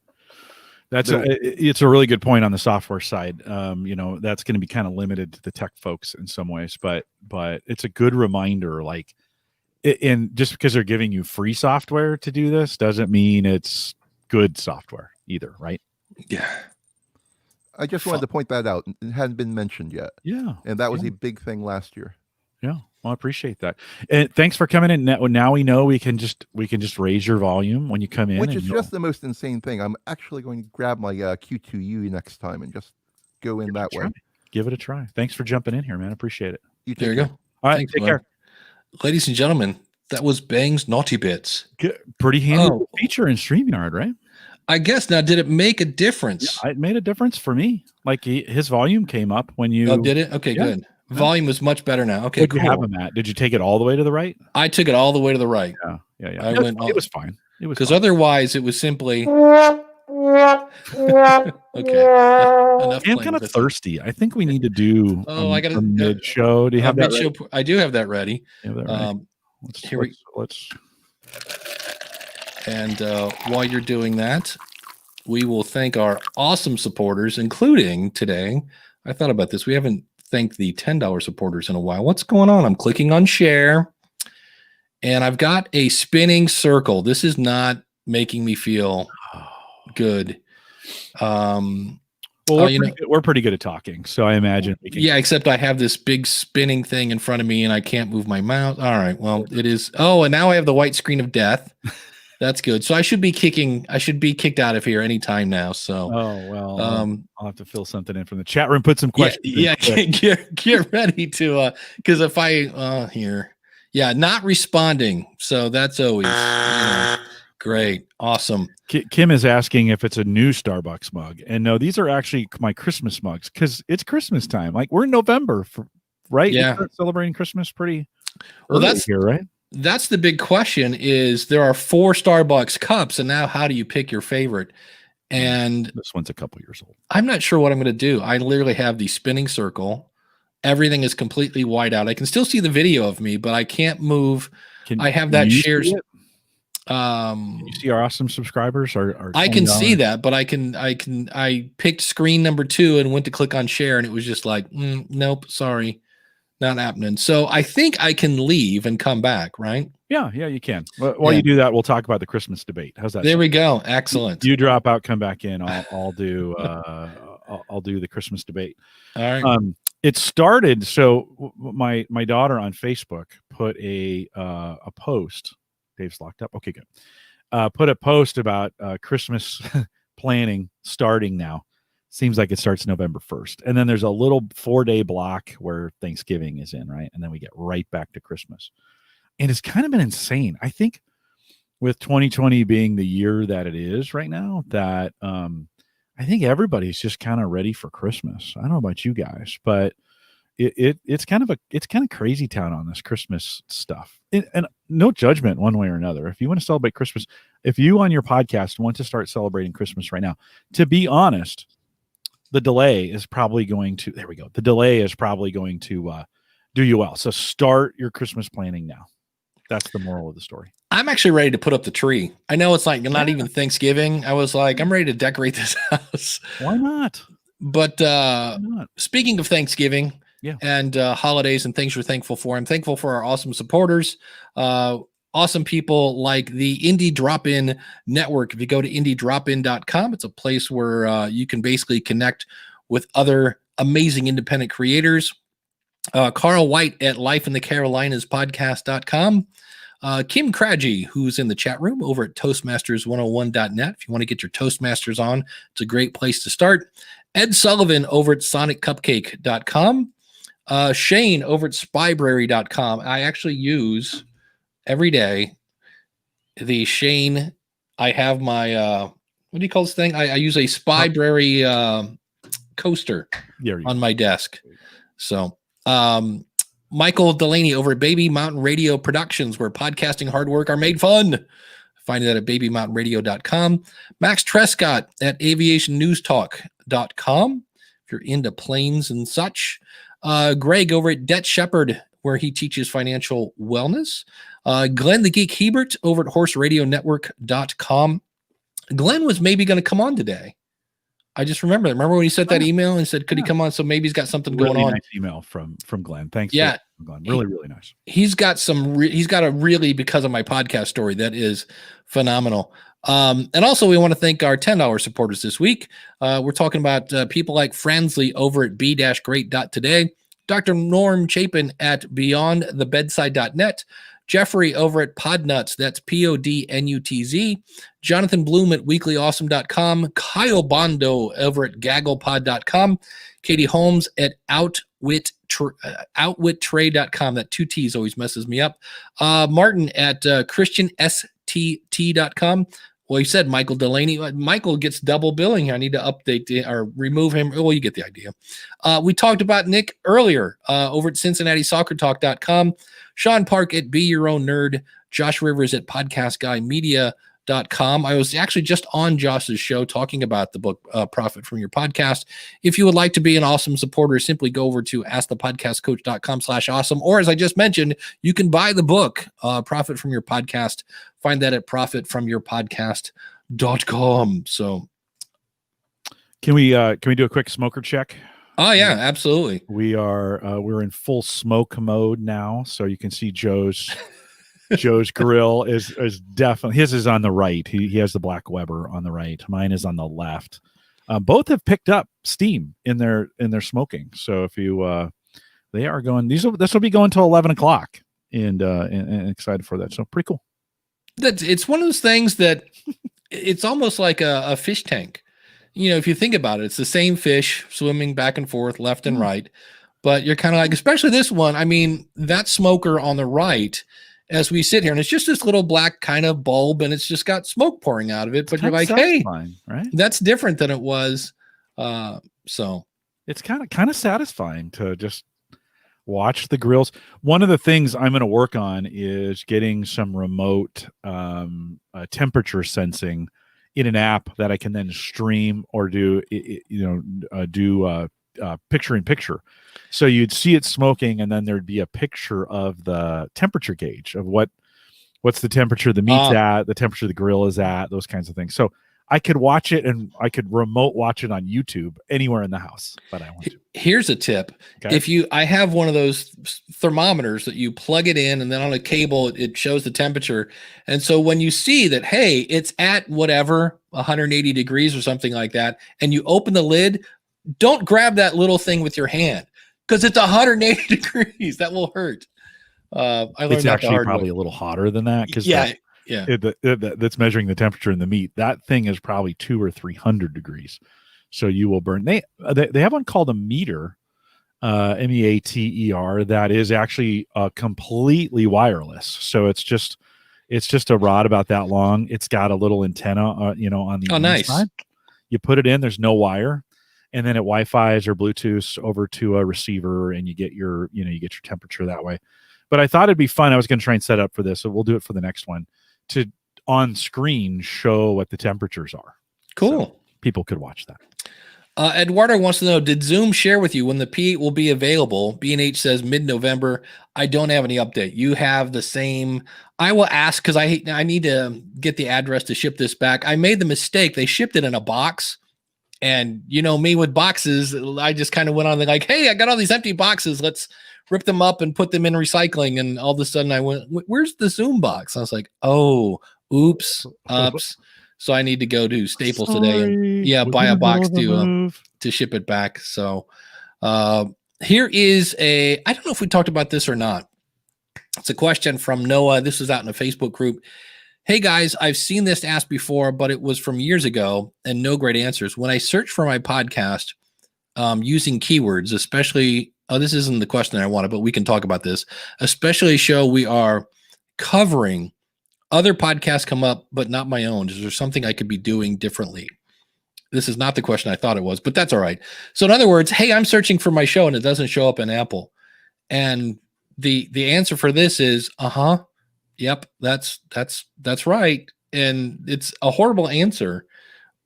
It's a really good point on the software side. That's going to be kind of limited to the tech folks in some ways, but it's a good reminder. Like, and just because they're giving you free software to do this doesn't mean it's good software either, right? Yeah. I just wanted to point that out. It hadn't been mentioned yet. Yeah, And that was a big thing last year. yeah. Well, I appreciate that, and thanks for coming in. Now we know we can just raise your volume when you come in, Which and is just the most insane thing. I'm actually going to grab my Q2U next time and just go in that way. Give it a try. Thanks for jumping in here, man. Appreciate it. You There take you care. go. All right, Thanks, take bud. care. Ladies and gentlemen, that was Bang's Naughty Bits. Pretty handy Oh. feature in StreamYard, right? I guess now, did it make a difference? It made a difference for me. Like his volume came up when you. Oh, did it? Okay, Yeah. good. Volume is much better now. Okay, Where'd you cool. have him at? Did you take it all the way to the right? I took it all the way to the right Yeah. I It went was, it was fine. It was because fine. otherwise it was simply okay. Enough I'm playing kind of with it. thirsty. I think we need to do. Oh, I gotta- a mid show. Do you have that? Mid-show I do have that ready. Ready? You have that ready? Here And while you're doing that, we will thank our awesome supporters, including today. I thought about this. We haven't thanked the $10 supporters in a while. What's going on? I'm clicking on share, and I've got a spinning circle. This is not making me feel good. Well, we're pretty good at talking, so I imagine we can. Yeah, except I have this big spinning thing in front of me, and I can't move my mouse. All right, well, it is. Oh, and now I have the white screen of death. That's good. So I should be kicked out of here anytime now. So Oh well, I'll have to fill something in from the chat room. Put some questions. yeah, get ready to because if I here, not responding. So that's always great, awesome. Kim is asking if it's a new Starbucks mug, and no, these are actually my Christmas mugs because it's Christmas time. Like we're in November, right? Yeah. We start celebrating Christmas pretty. Well, early that's here, right. That's the big question. Is there are 4 Starbucks cups, and now how do you pick your favorite? And This one's a couple years old. I'm not sure what I'm going to do. I literally have the spinning circle. Everything is completely white out. I can still see the video of me, but I can't move. I have that you shares. see it? You see our awesome subscribers are I can see $20. that, but I picked screen number 2 and went to click on share, and it was just like, nope, sorry, not happening. So I think I can leave and come back, right? Yeah, you can. While you do that, we'll talk about the Christmas debate. How's that? There we go. Excellent. You drop out, come back in. I'll do I'll do the Christmas debate. All right. It started. So my daughter on Facebook put a post. Dave's locked up. Okay, good. Put a post about Christmas planning starting now. Seems like it starts November 1st. And then there's a little 4-day block where Thanksgiving is in, right? And then we get right back to Christmas. And it's kind of been insane. I think with 2020 being the year that it is right now, that I think everybody's just kind of ready for Christmas. I don't know about you guys, but it's kind of crazy town on this Christmas stuff. And no judgment one way or another. If you want to celebrate Christmas, if you on your podcast want to start celebrating Christmas right now, to be honest, the delay is probably going to, there we go. The delay is probably going to do you well. So start your Christmas planning now. That's the moral of the story. I'm actually ready to put up the tree. I know it's like not even Thanksgiving. I was like, I'm ready to decorate this house. Why not? But Why not? speaking of Thanksgiving and holidays and things we're thankful for, I'm thankful for our awesome supporters. Awesome people like the Indie Drop-In Network. If you go to indiedropin.com, it's a place where you can basically connect with other amazing independent creators. Carl White at lifeinthecarolinaspodcast.com. Kim Craggy, who's in the chat room over at Toastmasters101.net. If you want to get your Toastmasters on, it's a great place to start. Ed Sullivan over at soniccupcake.com. Shane over at spybrary.com. I actually use every day the Shane. I have my, what do you call this thing? I use a Spybrary coaster on my desk. So, Michael Delaney over at Baby Mountain Radio Productions, where podcasting hard work are made fun. Find that at babymountainradio.com. Max Trescott at aviationnewstalk.com if you're into planes and such. Greg over at Debt Shepherd, where he teaches financial wellness. Glenn the Geek Hebert over at horseradionetwork.com. Glenn was maybe going to come on today. I just remember when he sent that email and said, could he come on? So maybe he's got something going on. Nice email from Glenn. Thanks. Yeah. Glenn. Really nice. He's got he's got a really, because of my podcast story, that is phenomenal. And also we want to thank our $10 supporters this week. We're talking about people like Fransley over at b-great.today, Dr. Norm Chapin at beyondthebedside.net, Jeffrey over at Podnuts, that's Podnutz, Jonathan Bloom at weeklyawesome.com, Kyle Bondo over at gagglepod.com, Katie Holmes at outwittrade.com. That 2 T's always messes me up. Martin at christianstt.com. Well, you said Michael Delaney. Michael gets double billing here. I need to update or remove him. Well, you get the idea. We talked about Nick earlier over at CincinnatiSoccerTalk.com. Sean Park at Be Your Own Nerd. Josh Rivers at PodcastGuyMedia.com. I was actually just on Josh's show talking about the book Profit From Your Podcast. If you would like to be an awesome supporter, simply go over to askthepodcastcoach.com/awesome. Or as I just mentioned, you can buy the book Profit From Your Podcast. Find that at profitfromyourpodcast.com. So can we do a quick smoker check? Oh yeah, absolutely. We're in full smoke mode now, so you can see Joe's grill is definitely, his is on the right. He has the Black Weber on the right. Mine is on the left. Both have picked up steam in their smoking. So if you they are going, this will be going till 11 o'clock, and excited for that. So pretty cool. It's one of those things that it's almost like a fish tank. You know, if you think about it, it's the same fish swimming back and forth, left and right. But you're kind of like, especially this one. I mean, that smoker on the right, as we sit here, and it's just this little black kind of bulb, and it's just got smoke pouring out of it. But you're like, hey, right? That's different than it was. So it's kind of satisfying to just watch the grills. One of the things I'm going to work on is getting some remote temperature sensing in an app that I can then stream or do picture in picture. So you'd see it smoking, and then there'd be a picture of the temperature gauge of what's the temperature the meat's at, the temperature the grill is at, those kinds of things. So I could watch it, and I could remote watch it on YouTube anywhere in the house. But I want to. Here's a tip. Okay. I have one of those thermometers that you plug it in, and then on a cable, it shows the temperature. And so when you see that, hey, it's at whatever, 180 degrees or something like that, and you open the lid, don't grab that little thing with your hand, because it's 180 degrees. That will hurt. I learned it's actually probably a little hotter than that, because that's measuring the temperature in the meat. That thing is probably 200 or 300 degrees. So you will burn. They have one called a meter, MEATER, that is actually completely wireless. So it's just a rod about that long. It's got a little antenna, on the inside. You put it in. There's no wire, and then it Wi-Fi's or Bluetooth over to a receiver, and you get your temperature that way. But I thought it'd be fun. I was going to try and set up for this, so we'll do it for the next one, to on screen show what the temperatures are. Cool. So people could watch that. Eduardo wants to know, did Zoom share with you when the P8 will be available? B&H says mid-November. I don't have any update. You have the same. I will ask because I need to get the address to ship this back. I made the mistake. They shipped it in a box. And you know me with boxes, I just kind of went on like, hey, I got all these empty boxes. Let's rip them up and put them in recycling. And all of a sudden I went, where's the Zoom box? I was like, oh, oops, ups. So I need to go to Staples today and buy a box to ship it back. So here is I don't know if we talked about this or not. It's a question from Noah. This is out in a Facebook group. Hey guys, I've seen this asked before, but it was from years ago and no great answers. When I search for my podcast using keywords, especially, this isn't the question I wanted, but we can talk about this, especially a show we are covering, other podcasts come up, but not my own. Is there something I could be doing differently? This is not the question I thought it was, but that's all right. So in other words, hey, I'm searching for my show and it doesn't show up in Apple. And the answer for this is, yep, that's right. And it's a horrible answer,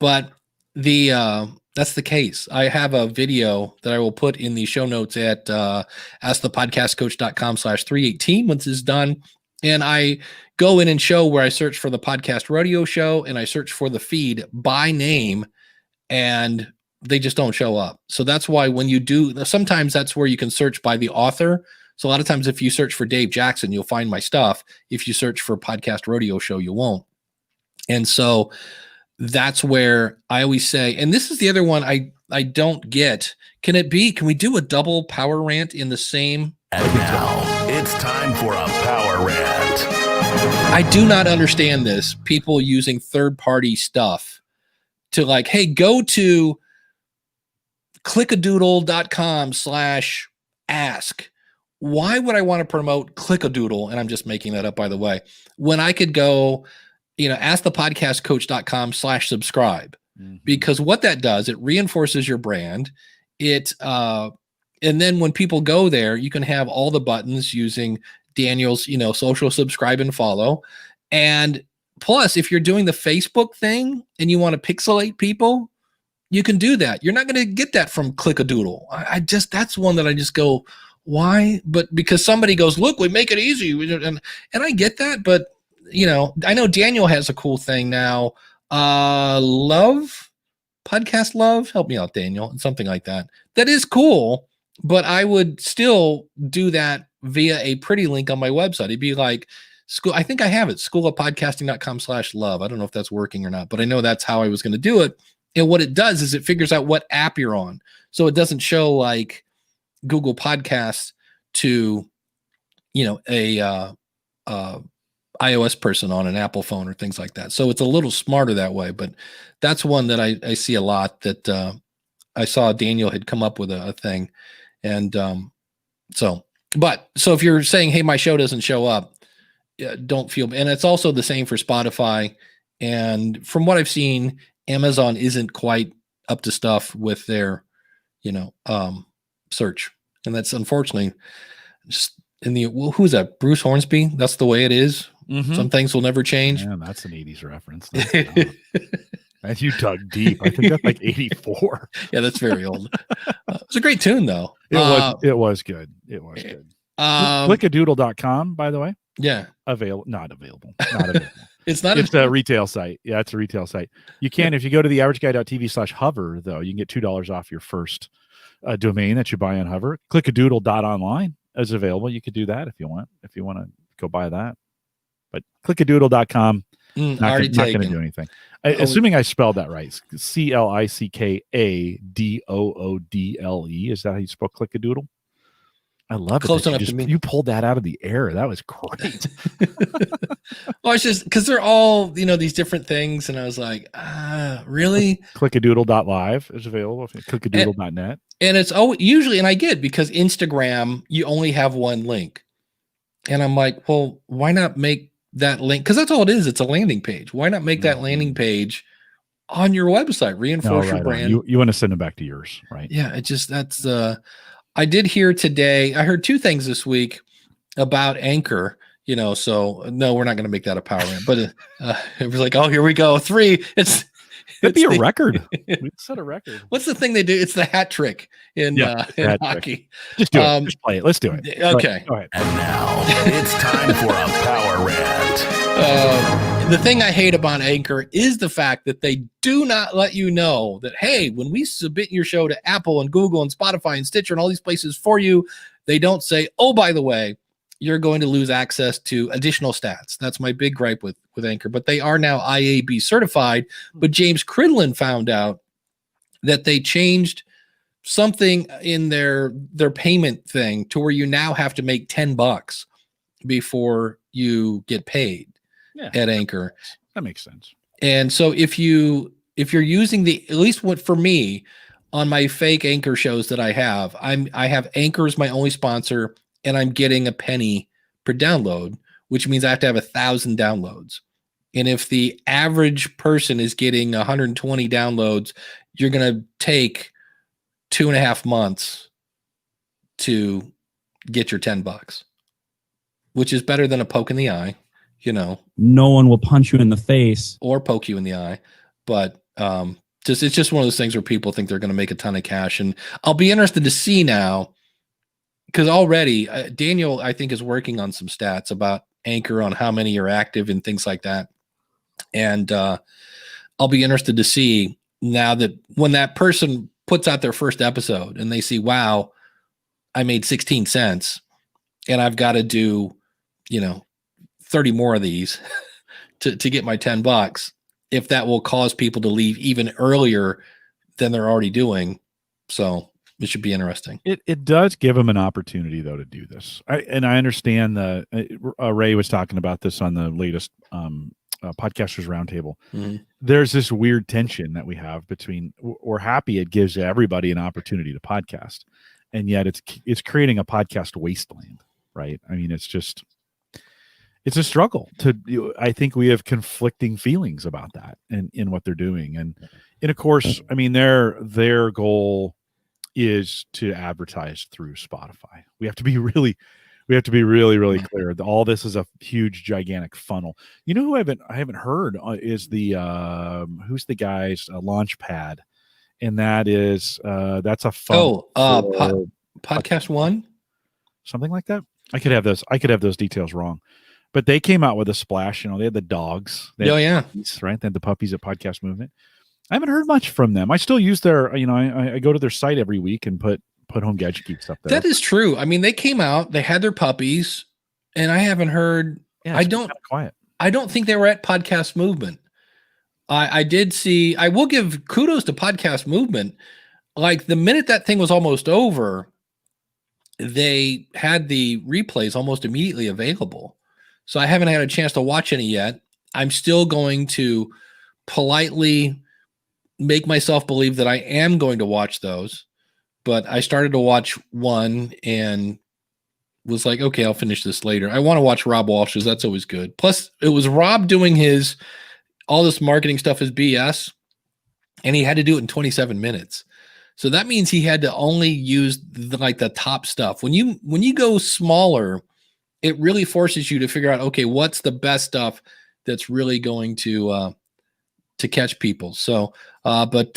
but that's the case. I have a video that I will put in the show notes at askthepodcastcoach.com/318 once it's done. And I go in and show where I search for the podcast rodeo show and I search for the feed by name and they just don't show up. So that's why when you do, sometimes that's where you can search by the author. So a lot of times if you search for Dave Jackson, you'll find my stuff. If you search for podcast rodeo show, you won't. And so that's where I always say, and this is the other one I don't get. Can we do a double power rant in the same? And now it's time for a power rant. I do not understand this. People using third-party stuff to like, hey, go to clickadoodle.com/ask. Why would I want to promote Clickadoodle? And I'm just making that up, by the way, when I could go, askthepodcastcoach.com/subscribe, because what that does, it reinforces your brand. And then when people go there, you can have all the buttons using Daniel's, social subscribe and follow. And plus, if you're doing the Facebook thing and you want to pixelate people, you can do that. You're not going to get that from Clickadoodle. That's one that I just go, why? But because somebody goes, look, we make it easy. And I get that, but I know Daniel has a cool thing now. Podcast love, help me out, Daniel, something like that. That is cool, but I would still do that via a pretty link on my website. It'd be like I think I have it, schoolofpodcasting.com/love. I don't know if that's working or not, but I know that's how I was going to do it. And what it does is it figures out what app you're on. So it doesn't show like Google Podcasts to, a iOS person on an Apple phone or things like that. So it's a little smarter that way, but that's one that I see a lot that I saw Daniel had come up with a thing. And so if you're saying, hey, my show doesn't show up, don't feel, and it's also the same for Spotify. And from what I've seen, Amazon isn't quite up to stuff with their, search. And that's unfortunately just who's that? Bruce Hornsby. That's the way it is. Mm-hmm. Some things will never change. Man, that's an 80s reference. And you dug deep. I think that's like 84. Yeah, that's very old. It's a great tune though. It was good. It was good. Clickadoodle.com, by the way. Yeah. Not available. It's not. It's a retail site. Yeah, it's a retail site. You can, if you go to theaverageguy.tv/hover, though, you can get $2 off your first domain that you buy on Hover. Clickadoodle.online is available. You could do that if you want to go buy that. But clickadoodle.com, not going to do anything. Assuming I spelled that right. CLICKADOODLE. Is that how you spell Clickadoodle? I love it. Close enough to me. You pulled that out of the air. That was great. Well, it's just because they're all, these different things. And I was like, really? Clickadoodle.live is available. Clickadoodle.net. And it's usually, and I get because Instagram, you only have one link. And I'm like, well, why not make that link? Because that's all it is. It's a landing page. Why not make that landing page on your website? Reinforce your brand. You want to send them back to yours, right? Yeah. I did hear today, I heard two things this week about Anchor, so no, we're not going to make that a power rant, but it was like, oh, here we go. 3. That'd be It's a the- record. We'd set a record. What's the thing they do? It's the hat trick in Yeah, in hat trick. hockey. Just do it. Just play it. Let's do it. Okay. Go ahead. And now it's time for a power rant. The thing I hate about Anchor is the fact that they do not let you know that, hey, when we submit your show to Apple and Google and Spotify and Stitcher and all these places for you, they don't say, oh, by the way, you're going to lose access to additional stats. That's my big gripe with Anchor. But they are now IAB certified. But James Cridlin found out that they changed something in their payment thing to where you now have to make $10 before you get paid at Anchor. That makes sense. And so if you're using at least what for me on my fake Anchor shows that I have Anchor as my only sponsor, and I'm getting a penny per download, which means I have to have 1,000 downloads. And if the average person is getting 120 downloads, you're going to take 2.5 months to get your $10, which is better than a poke in the eye, No one will punch you in the face. or poke you in the eye. But it's just one of those things where people think they're going to make a ton of cash. And I'll be interested to see now, because already Daniel, I think, is working on some stats about Anchor on how many are active and things like that. And I'll be interested to see now that when that person puts out their first episode and they see, wow, I made 16 cents and I've got to do, 30 more of these to get my $10, if that will cause people to leave even earlier than they're already doing. So it should be interesting. It does give them an opportunity, though, to do this. I understand Ray was talking about this on the latest Podcasters Roundtable. Mm-hmm. There's this weird tension that we have between we're happy it gives everybody an opportunity to podcast, and yet it's creating a podcast wasteland, right? I mean, it's a struggle I think we have conflicting feelings about that and in what they're doing. And of course, I mean, their goal is to advertise through Spotify. We have to be really clear. All this is a huge, gigantic funnel. You know who I haven't heard is the who's the guy's Launchpad, and that is that's a funnel. Podcast One, something like that. I could have those details wrong, but they came out with a splash. They had the dogs. Puppies, right? They had the puppies at Podcast Movement. I haven't heard much from them. I still use their, I go to their site every week and put Home Gadget Geek stuff there. That is true. I mean, they came out, they had their puppies, and I haven't heard. Yeah, I don't. Quiet. I don't think they were at Podcast Movement. I did see. I will give kudos to Podcast Movement. Like the minute that thing was almost over, they had the replays almost immediately available. So I haven't had a chance to watch any yet. I'm still going to politely make myself believe that I am going to watch those, but I started to watch one and was like, okay, I'll finish this later. I want to watch Rob Walsh's. That's always good. Plus it was Rob doing all this marketing stuff is BS, and he had to do it in 27 minutes. So that means he had to only use the top stuff. When you go smaller, it really forces you to figure out, okay, what's the best stuff that's really going to catch people. So, but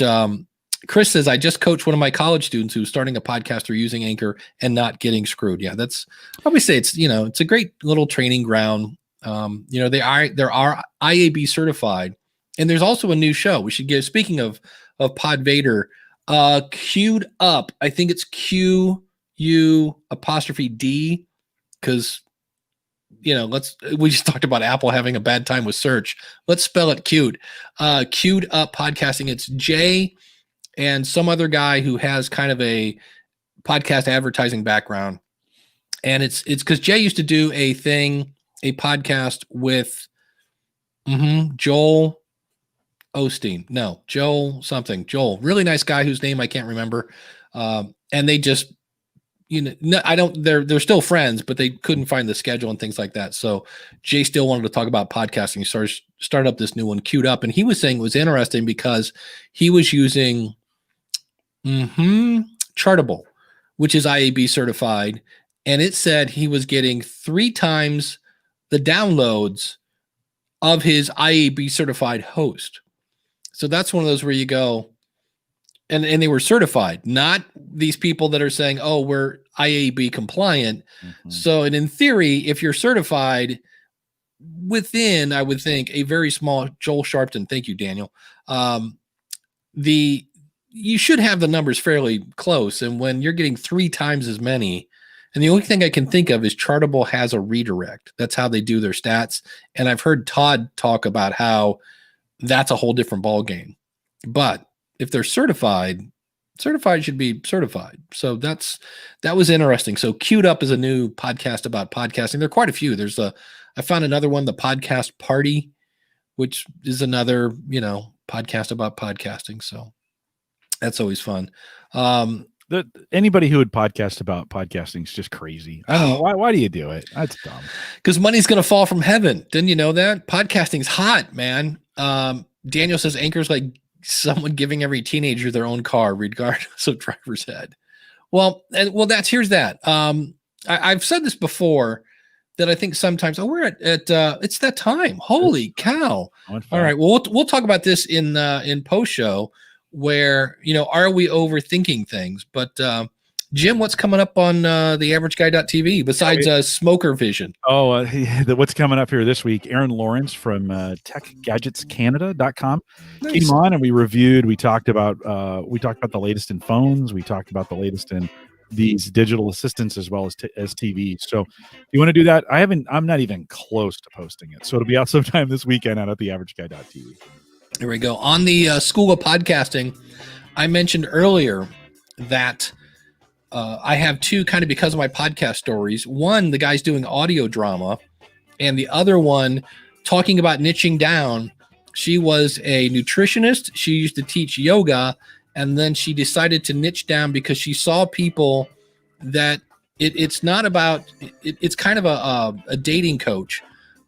Chris says, I just coached one of my college students who's starting a podcast through using Anchor and not getting screwed. Yeah, that's, I would say it's a great little training ground. There are IAB certified, and there's also a new show we should give. Speaking of Pod Vader, Qu'd Up. I think it's Q-U-D, because we just talked about Apple having a bad time with search. Let's spell it Qu'd. Qu'd Up Podcasting. It's Jay and some other guy who has kind of a podcast advertising background. And it's because Jay used to do a podcast with Joel Osteen. No, Joel something. Joel, really nice guy whose name I can't remember. And they just, they're still friends, but they couldn't find the schedule and things like that. So Jay still wanted to talk about podcasting. He started up this new one, Qu'd Up. And he was saying it was interesting because he was using Chartable, which is IAB certified. And it said he was getting 3 times the downloads of his IAB certified host. So that's one of those where you go, and they were certified, not these people that are saying, oh, we're IAB compliant. So, and in theory, if you're certified within, I would think, a very small, Joel Sharpton, thank you, Daniel, you should have the numbers fairly close. And when you're getting 3 times as many, and the only thing I can think of is Chartable has a redirect. That's how they do their stats. And I've heard Todd talk about how that's a whole different ball game. But if they're certified should be certified. So that was interesting. So Qu'd Up is a new podcast about podcasting. There are quite a few. I found another one, the Podcast Party, which is another, podcast about podcasting. So that's always fun. Anybody who would podcast about podcasting is just crazy. I don't know. Why do you do it? That's dumb. Because money's going to fall from heaven. Didn't you know that? Podcasting's hot, man. Daniel says Anchor's like someone giving every teenager their own car, regardless of driver's ed. Well, here's that. I've said this before, that I think sometimes, we're at it's that time. Holy cow. All right. Well, we'll talk about this in post show where, are we overthinking things? But Jim, what's coming up on the average guy.tv besides Smoker Vision? What's coming up here this week? Aaron Lawrence from techgadgetscanada.com came on and we talked about the latest in phones. We talked about the latest in these digital assistants as well as TV. So if you want to do that, I'm not even close to posting it. So it'll be out sometime this weekend out at the averageguy.tv. There we go. On the School of Podcasting, I mentioned earlier that I have 2 kind of because of my podcast stories. One, the guy's doing audio drama, and the other one talking about niching down. She was a nutritionist. She used to teach yoga, and then she decided to niche down because she saw people that it's not about, it's kind of a dating coach,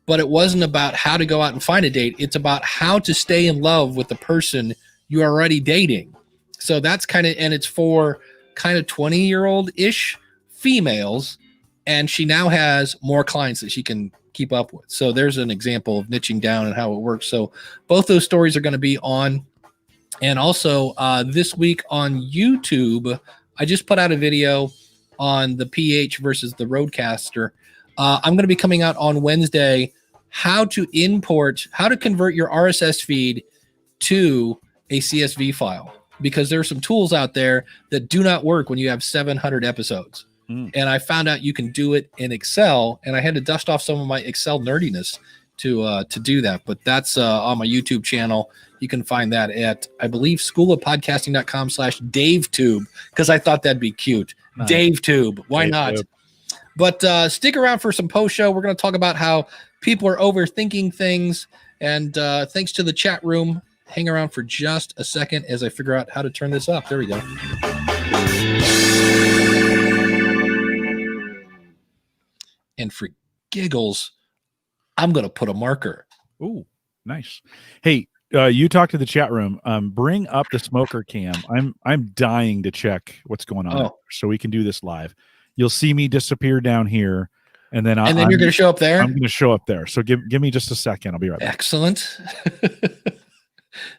but it wasn't about how to go out and find a date. It's about how to stay in love with the person you're already dating. So that's kind of, and it's for kind of 20-year-old-ish females. And she now has more clients that she can keep up with. So there's an example of niching down and how it works. So both those stories are going to be on. And also this week on YouTube, I just put out a video on the P8 versus the Rodecaster. I'm going to be coming out on Wednesday, how to convert your RSS feed to a CSV file, because there are some tools out there that do not work when you have 700 episodes. And I found out you can do it in Excel, and I had to dust off some of my Excel nerdiness to do that. But that's on my YouTube channel. You can find that at, I believe, schoolofpodcasting.com/DaveTube, because I thought that'd be cute. Nice. DaveTube. Why not? But stick around for some post show. We're going to talk about how people are overthinking things. And thanks to the chat room. Hang around for just a second as I figure out how to turn this up. There we go. And for giggles, I'm going to put a marker. Ooh, nice. Hey, you talk to the chat room. Bring up the smoker cam. I'm dying to check what's going on, so we can do this live. You'll see me disappear down here, and then you're going to show up there. I'm going to show up there. So give me just a second. I'll be right back. Excellent.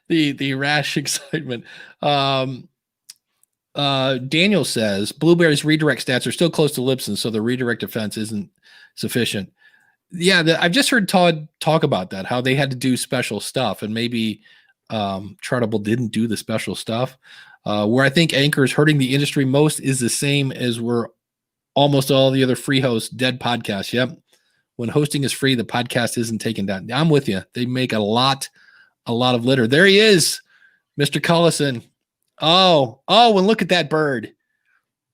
the rash excitement. Daniel says Blueberry's redirect stats are still close to Lipson, so the redirect defense isn't sufficient. Yeah, I've just heard Todd talk about that, how they had to do special stuff, and maybe Chartable didn't do the special stuff. Where I think Anchor is hurting the industry most is the same as where almost all the other free hosts, dead podcasts. Yep. When hosting is free, the podcast isn't taken down. I'm with you. They make a lot of litter. There he is, Mr. Collison. Oh, and look at that bird.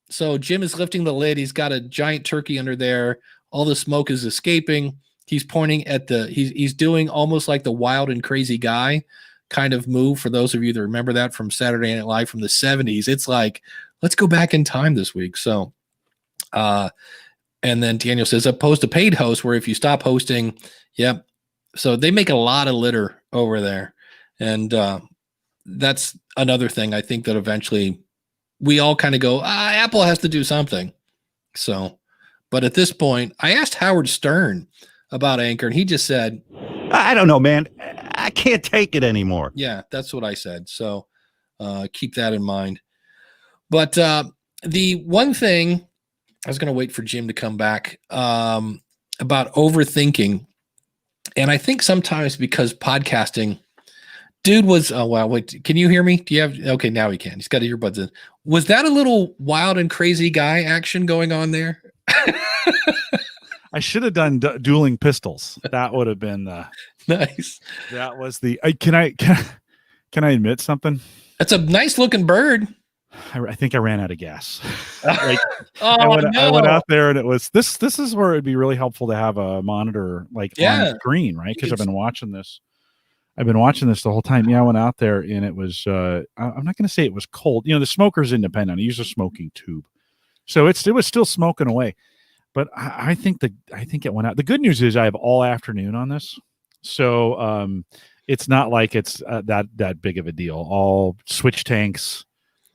So Jim is lifting the lid. He's got a giant turkey under there. All the smoke is escaping. He's pointing at he's doing almost like the Wild and Crazy Guy kind of move. For those of you that remember that from Saturday Night Live from the 70s, it's like, let's go back in time this week. So, and then Daniel says, opposed to paid hosts, where if you stop hosting, yep. So they make a lot of litter over there. And that's another thing I think that eventually we all kind of go, Apple has to do something. So, but at this point, I asked Howard Stern about Anchor, and he just said, I don't know, man. I can't take it anymore. Yeah, that's what I said. So keep that in mind. But the one thing, I was going to wait for Jim to come back, about overthinking. And I think sometimes because podcasting, dude was, oh, wow, wait, can you hear me? Do you have, okay, now he can. He's got earbuds in. Was that a little wild and crazy guy action going on there? I should have done dueling pistols. That would have been Nice. That was the. Can I admit something? That's a nice looking bird. I think I ran out of gas. I went out there and it was this. This is where it'd be really helpful to have a monitor on screen, right? Because I've been watching this. I've been watching this the whole time. Yeah, I went out there and it was. I'm not going to say it was cold. You know, the smoker's independent. I use a smoking tube, so it was still smoking away. But I think it went out. The good news is I have all afternoon on this, so it's not like it's that big of a deal. I'll switch tanks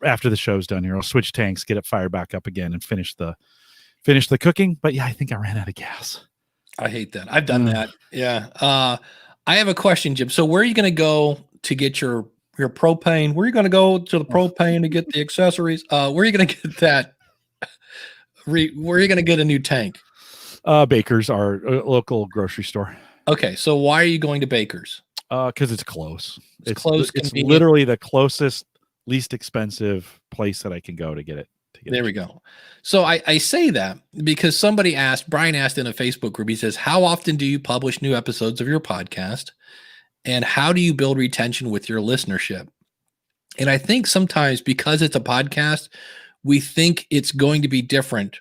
after the show's done here. I'll switch tanks, get it fired back up again, and finish the cooking. But yeah, I think I ran out of gas. I hate that. I've done that. Yeah. I have a question, Jim. So where are you going to go to get your propane? Where are you going to go to the propane to get the accessories? Where are you going to get that? Where are you going to get a new tank? Baker's, our local grocery store. Okay. So why are you going to Baker's? Because it's close. It's close. It's literally the closest, least expensive place that I can go to get it. There we go. So I say that because Brian asked in a Facebook group, he says, how often do you publish new episodes of your podcast? And how do you build retention with your listenership? And I think sometimes because it's a podcast, we think it's going to be different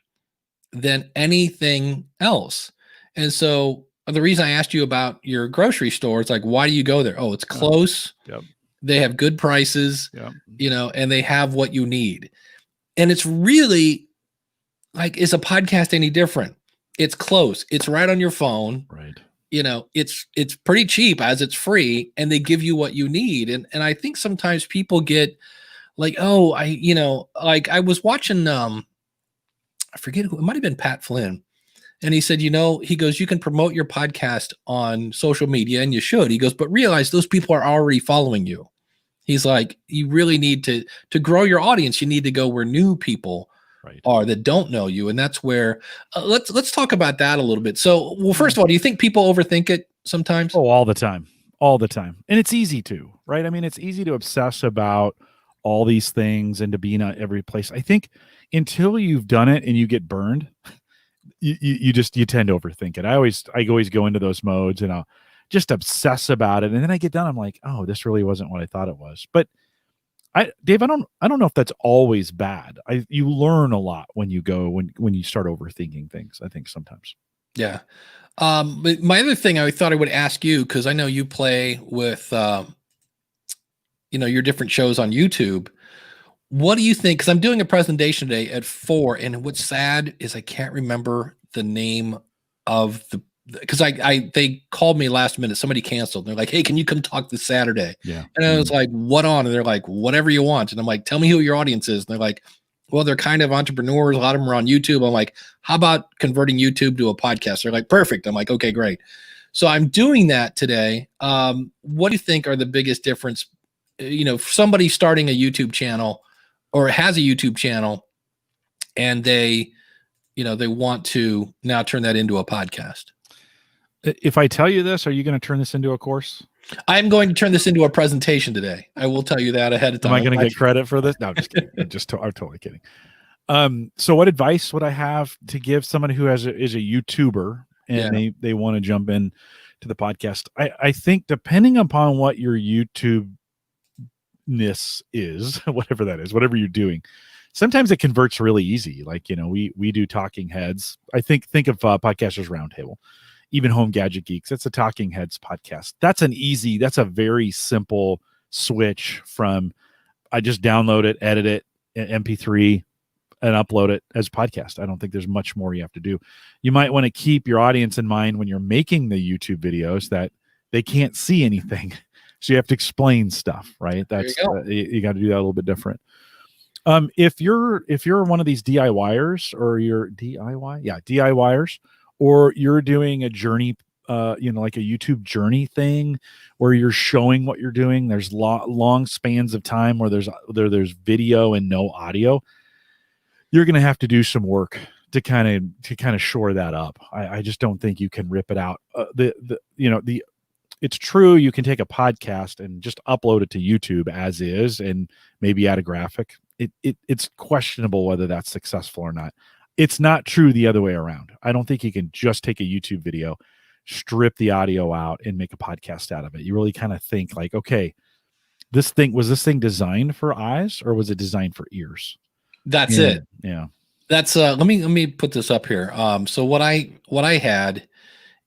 than anything else. And so the reason I asked you about your grocery store, it's like, why do you go there? Oh, it's close. Yep. They have good prices, yep. And they have what you need. And it's really like, is a podcast any different? It's close. It's right on your phone. Right. It's pretty cheap as it's free and they give you what you need. And I think sometimes people get like, oh, I was watching, I forget who, it might've been Pat Flynn. And he said, he goes, you can promote your podcast on social media and you should. He goes, but realize those people are already following you. He's like, you really need to grow your audience. You need to go where new people are that don't know you. And that's where, let's talk about that a little bit. So, well, first of all, do you think people overthink it sometimes? Oh, all the time. And it's easy to, right? I mean, it's easy to obsess about all these things and to be in every place. I think until you've done it and you get burned, you tend to overthink it. I always go into those modes and I'll just obsess about it. And then I get done. I'm like, oh, this really wasn't what I thought it was. But Dave, I don't know if that's always bad. You learn a lot when you start overthinking things, I think sometimes. Yeah. But my other thing I thought I would ask you, because I know you play with, your different shows on YouTube. What do you think? Because I'm doing a presentation today at 4, and what's sad is I can't remember the name of because they called me last minute. Somebody canceled. They're like, hey, can you come talk this Saturday? Yeah. And I was like, what on? And they're like, whatever you want. And I'm like, tell me who your audience is. And they're like, well, they're kind of entrepreneurs. A lot of them are on YouTube. I'm like, how about converting YouTube to a podcast? They're like, perfect. I'm like, okay, great. So I'm doing that today. What do you think are the biggest difference? Somebody starting a YouTube channel or has a YouTube channel and they want to now turn that into a podcast. If I tell you this, are you going to turn this into a course? I'm going to turn this into a presentation today. I will tell you that ahead of time. Am I going to get credit for this? No, I'm just kidding. I'm totally kidding. So what advice would I have to give someone who is a YouTuber and they want to jump in to the podcast? I think depending upon what your YouTube is, whatever that is, whatever you're doing, sometimes it converts really easy. Like, we do talking heads. I think of Podcasters Roundtable, even Home Gadget Geeks. It's a Talking Heads podcast. That's a very simple switch from I just download it, edit it, MP3, and upload it as a podcast. I don't think there's much more you have to do. You might want to keep your audience in mind when you're making the YouTube videos that they can't see anything. So you have to explain stuff, right? That's you got to do that a little bit different. If you're one of these DIYers or you're DIYers, or you're doing a journey like a YouTube journey thing where you're showing what you're doing. There's long spans of time where there's video and no audio. You're going to have to do some work to kind of shore that up. I just don't think you can rip it out. It's true. You can take a podcast and just upload it to YouTube as is, and maybe add a graphic. It's questionable whether that's successful or not. It's not true the other way around. I don't think you can just take a YouTube video, strip the audio out, and make a podcast out of it. You really kind of think like, okay, was this thing designed for eyes or was it designed for ears? That's it. Yeah. That's let me put this up here. So what I had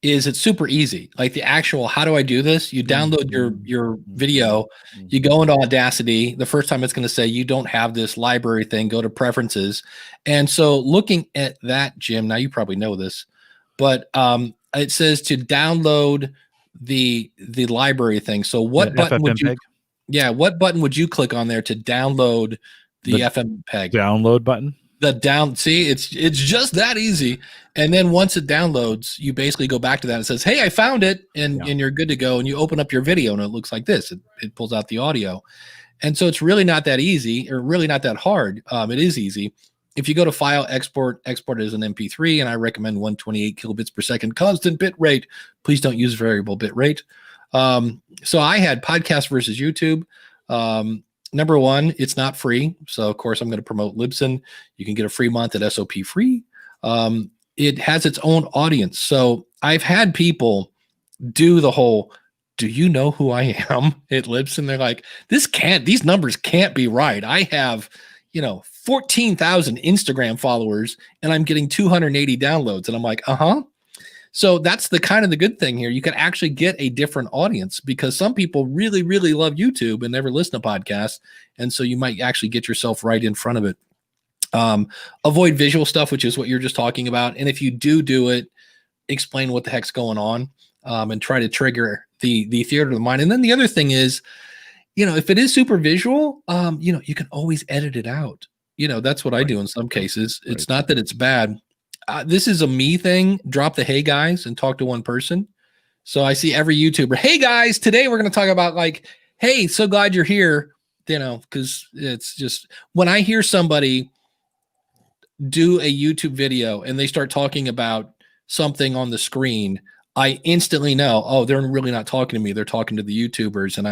is it's super easy. Like the actual, how do I do this? You download your video, you go into Audacity. The first time it's going to say you don't have this library thing, go to preferences. And so looking at that, Jim, now you probably know this, but it says to download the library thing. So what button would you what button would you click on there to download the FMPEG? Download button? See, it's just that easy. And then once it downloads, you basically go back to that and it says, hey, I found it, and you're good to go. And you open up your video and it looks like this. It pulls out the audio. And so it's really not that easy, or really not that hard. It is easy. If you go to File, Export it as an MP3, and I recommend 128 kilobits per second constant bit rate. Please don't use variable bit rate. So I had podcast versus YouTube. Number one, it's not free. So, of course, I'm going to promote Libsyn. You can get a free month at SOP free. It has its own audience. So I've had people do the whole, do you know who I am at Libsyn? They're like, these numbers can't be right. I have, 14,000 Instagram followers and I'm getting 280 downloads. And I'm like, So that's the kind of the good thing here. You can actually get a different audience because some people really, really love YouTube and never listen to podcasts. And so you might actually get yourself right in front of it. Avoid visual stuff, which is what you're just talking about. And if you do it, explain what the heck's going on, and try to trigger the theater of the mind. And then the other thing is, if it is super visual, you can always edit it out. That's what I do in some cases. It's not that it's bad. This is a me thing. Drop the hey guys and talk to one person. So I see every YouTuber, hey guys, today we're going to talk about like, hey, so glad you're here, because it's just when I hear somebody do a YouTube video and they start talking about something on the screen, I instantly know, oh, they're really not talking to me. They're talking to the YouTubers. And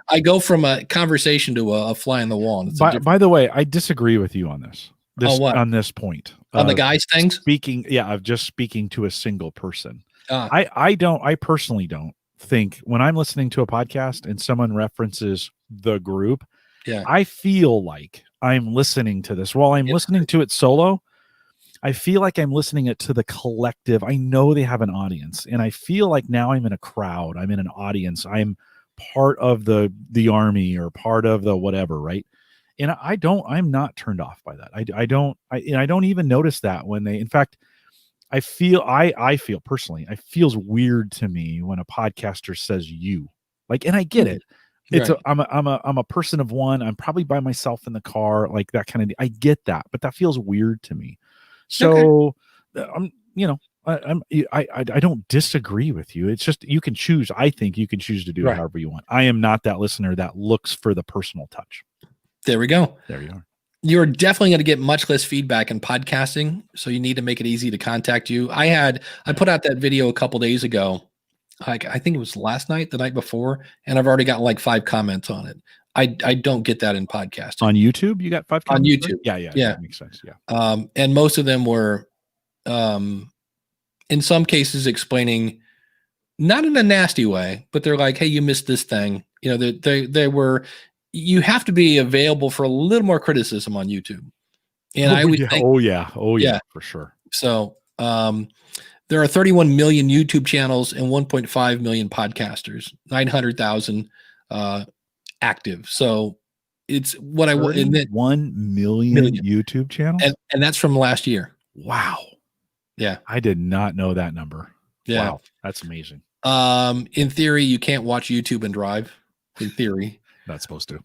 I go from a conversation to a fly on the wall. By the way, I disagree with you on this. On this point. On the guys things? Of just speaking to a single person. I personally don't think when I'm listening to a podcast and someone references the group, I feel like I'm listening to this. While I'm listening to it solo, I feel like I'm listening it to the collective. I know they have an audience, and I feel like now I'm in a crowd. I'm in an audience. I'm part of the army or part of the whatever, right? And I'm not turned off by that. I don't even notice that when they, in fact, I feel personally, it feels weird to me when a podcaster says you, like, and I get it. It's I'm a person of one. I'm probably by myself in the car, like that kind of, I get that, but that feels weird to me. So I don't disagree with you. It's just, you can choose. I think you can choose to do it however you want. I am not that listener that looks for the personal touch. There we go. There you are. You're definitely going to get much less feedback in podcasting. So you need to make it easy to contact you. I put out that video a couple days ago. I think it was the night before, and I've already got like 5 comments on it. I don't get that in podcasting. On YouTube, you got 5 comments? On YouTube. Yeah. That makes sense. Yeah. And most of them were, in some cases explaining, not in a nasty way, but they're like, hey, you missed this thing. They were, you have to be available for a little more criticism on YouTube. And I would think, for sure. So, there are 31 million YouTube channels and 1.5 million podcasters, 900,000 active. So it's what I want. 1 million YouTube channels. And that's from last year. Wow. Yeah. I did not know that number. Yeah. Wow. That's amazing. In theory, you can't watch YouTube and drive. In theory. Not supposed to.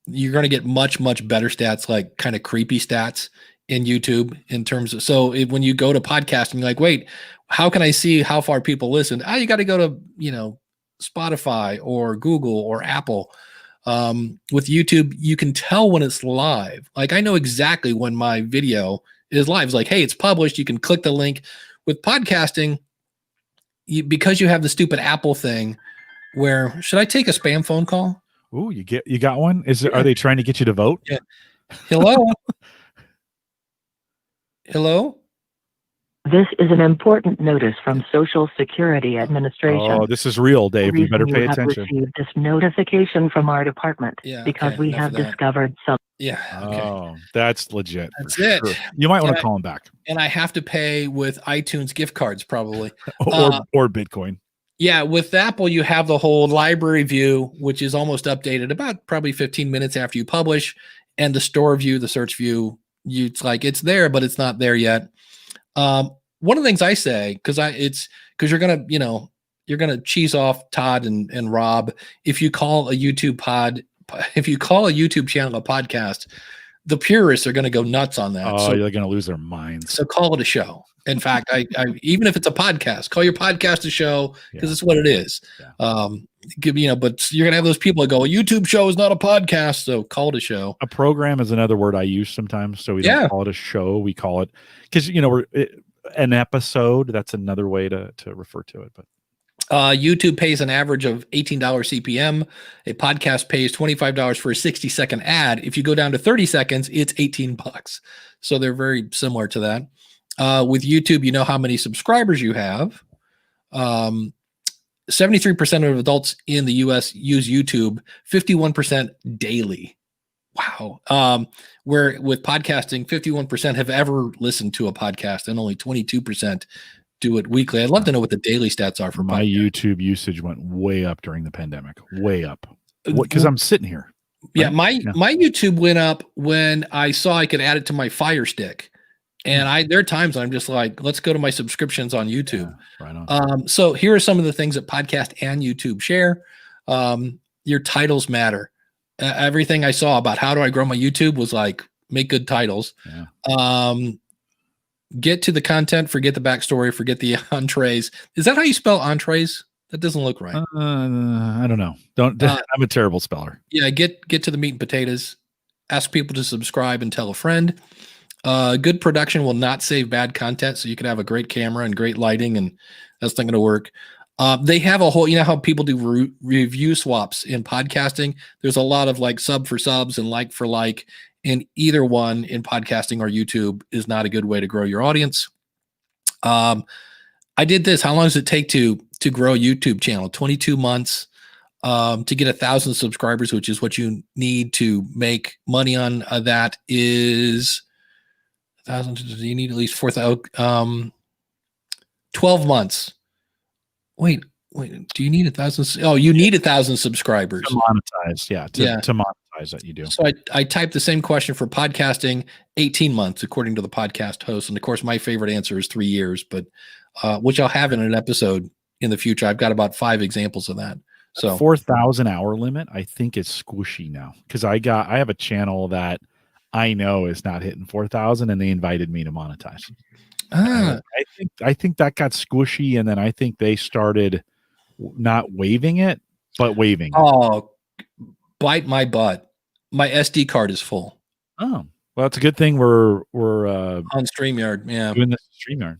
You're going to get much, much better stats, like kind of creepy stats in YouTube in terms of, so when you go to podcasting, you're like, wait, how can I see how far people listen? You got to go to, Spotify or Google or Apple. With YouTube, you can tell when it's live. Like I know exactly when my video is live. It's like, hey, it's published. You can click the link. With podcasting, because you have the stupid Apple thing where, should I take a spam phone call? Ooh, you got one? Are they trying to get you to vote? Yeah. Hello? Hello? This is an important notice from Social Security Administration. Oh, this is real, Dave. You better pay attention. You have received this notification from our department because we enough have of that. discovered some. Yeah. Okay. Oh, that's legit. That's for it. sure. You might want to call him back. And I have to pay with iTunes gift cards probably. or Bitcoin. Yeah, with Apple, you have the whole library view, which is almost updated about probably 15 minutes after you publish, and the store view, the search view, it's like it's there, but it's not there yet. One of the things I say, because you're gonna cheese off Todd and Rob if you call a YouTube channel a podcast. The purists are going to go nuts on that. Oh, you're going to lose their minds. So call it a show. In fact, I even if it's a podcast, call your podcast a show because it's what it is. Yeah. But you're going to have those people that go, a YouTube show is not a podcast, so call it a show. A program is another word I use sometimes, so we don't call it a show. We call it because an episode. That's another way to refer to it. But YouTube pays an average of $18 CPM. A podcast pays $25 for a 60-second ad. If you go down to 30 seconds, it's $18. So they're very similar to that. With YouTube, you know how many subscribers you have. 73% of adults in the US use YouTube, 51% daily. Wow. Where with podcasting, 51% have ever listened to a podcast and only 22% do it weekly. I'd love to know what the daily stats are for my podcast. YouTube usage went way up during the pandemic, way up. Because I'm sitting here. Yeah, my YouTube went up when I saw I could add it to my Fire Stick. And there are times I'm just like, let's go to my subscriptions on YouTube. Yeah, right on. So here are some of the things that podcast and YouTube share. Your titles matter. Everything I saw about how do I grow my YouTube was like, make good titles. Yeah. Get to the content, forget the backstory, forget the entrees. Is that how you spell entrees? That doesn't look right. I don't know. I'm a terrible speller. Yeah, get to the meat and potatoes. Ask people to subscribe and tell a friend. Good production will not save bad content, so you can have a great camera and great lighting, and that's not going to work. They have a whole, how people do review swaps in podcasting. There's a lot of like sub for subs and like for like. And either one in podcasting or YouTube is not a good way to grow your audience. I did this. How long does it take to grow a YouTube channel? 22 months to get 1,000 subscribers, which is what you need to make money on. That is 1,000. You need at least 4,000. 12 months. Wait. Do you need 1,000? Oh, you need 1,000 subscribers to monetize. Yeah. To monetize that you do. So I typed the same question for podcasting, 18 months, according to the podcast host. And of course, my favorite answer is 3 years, but which I'll have in an episode in the future. I've got about 5 examples of that. So 4,000 hour limit, I think is squishy now because I have a channel that I know is not hitting 4,000 and they invited me to monetize. I think that got squishy. And then I think they started not waiving it, but waiving. Oh, bite my butt. My SD card is full. Oh, well, that's a good thing. We're on StreamYard. Yeah. Doing this StreamYard.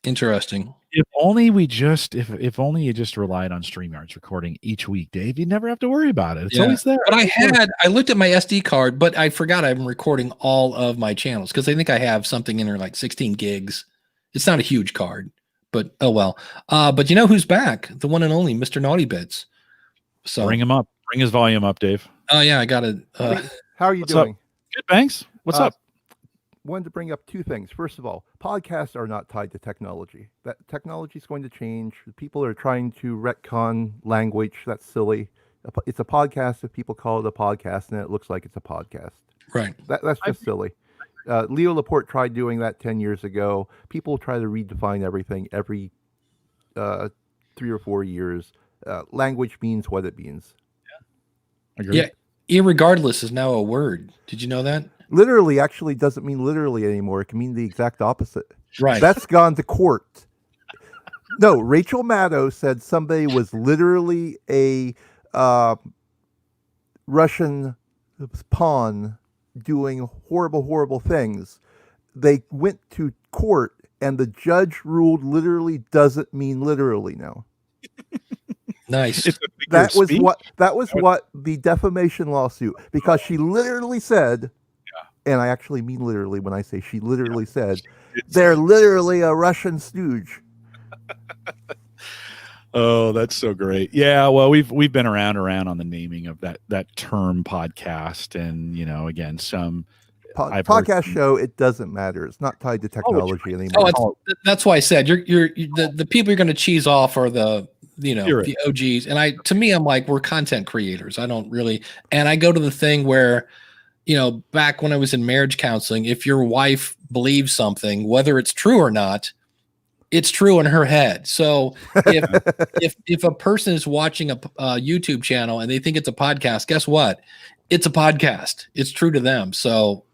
Interesting. If only you just relied on StreamYard's recording each week, Dave, you'd never have to worry about it. It's always there. But I looked at my SD card, but I forgot I'm recording all of my channels because I think I have something in there like 16 gigs. It's not a huge card, but oh well. But you know who's back? The one and only Mr. Naughty Bits. So bring him up. Bring his volume up, Dave. Oh yeah, I got it. How are you doing? Up? Good, thanks. What's up? Wanted to bring up 2 things. First of all, podcasts are not tied to technology. That technology is going to change. People are trying to retcon language. That's silly. It's a podcast if people call it a podcast, and it looks like it's a podcast. Right. That's just silly. Leo Laporte tried doing that 10 years ago. People try to redefine everything every 3 or 4 years. Language means what it means. Yeah. Agreed. Yeah. Irregardless is now a word. Did you know that? Literally actually doesn't mean literally anymore. It can mean the exact opposite. Right. That's gone to court. No, Rachel Maddow said somebody was literally a Russian pawn doing horrible, horrible things. They went to court, and the judge ruled literally doesn't mean literally now. Nice. That was what the defamation lawsuit, because she literally said, and I actually mean literally when I say she literally said, they're literally a Russian stooge. Oh, that's so great. Yeah, well, we've been around on the naming of that term podcast, and again, some podcast show, it doesn't matter. It's not tied to technology anymore. That's why I said the people you're going to cheese off are the the OGs, and to me I'm like, we're content creators. I don't really, and I go to the thing where back when I was in marriage counseling, if your wife believes something, whether it's true or not, it's true in her head. So if a person is watching a YouTube channel and they think it's a podcast, guess what? It's a podcast. It's true to them. So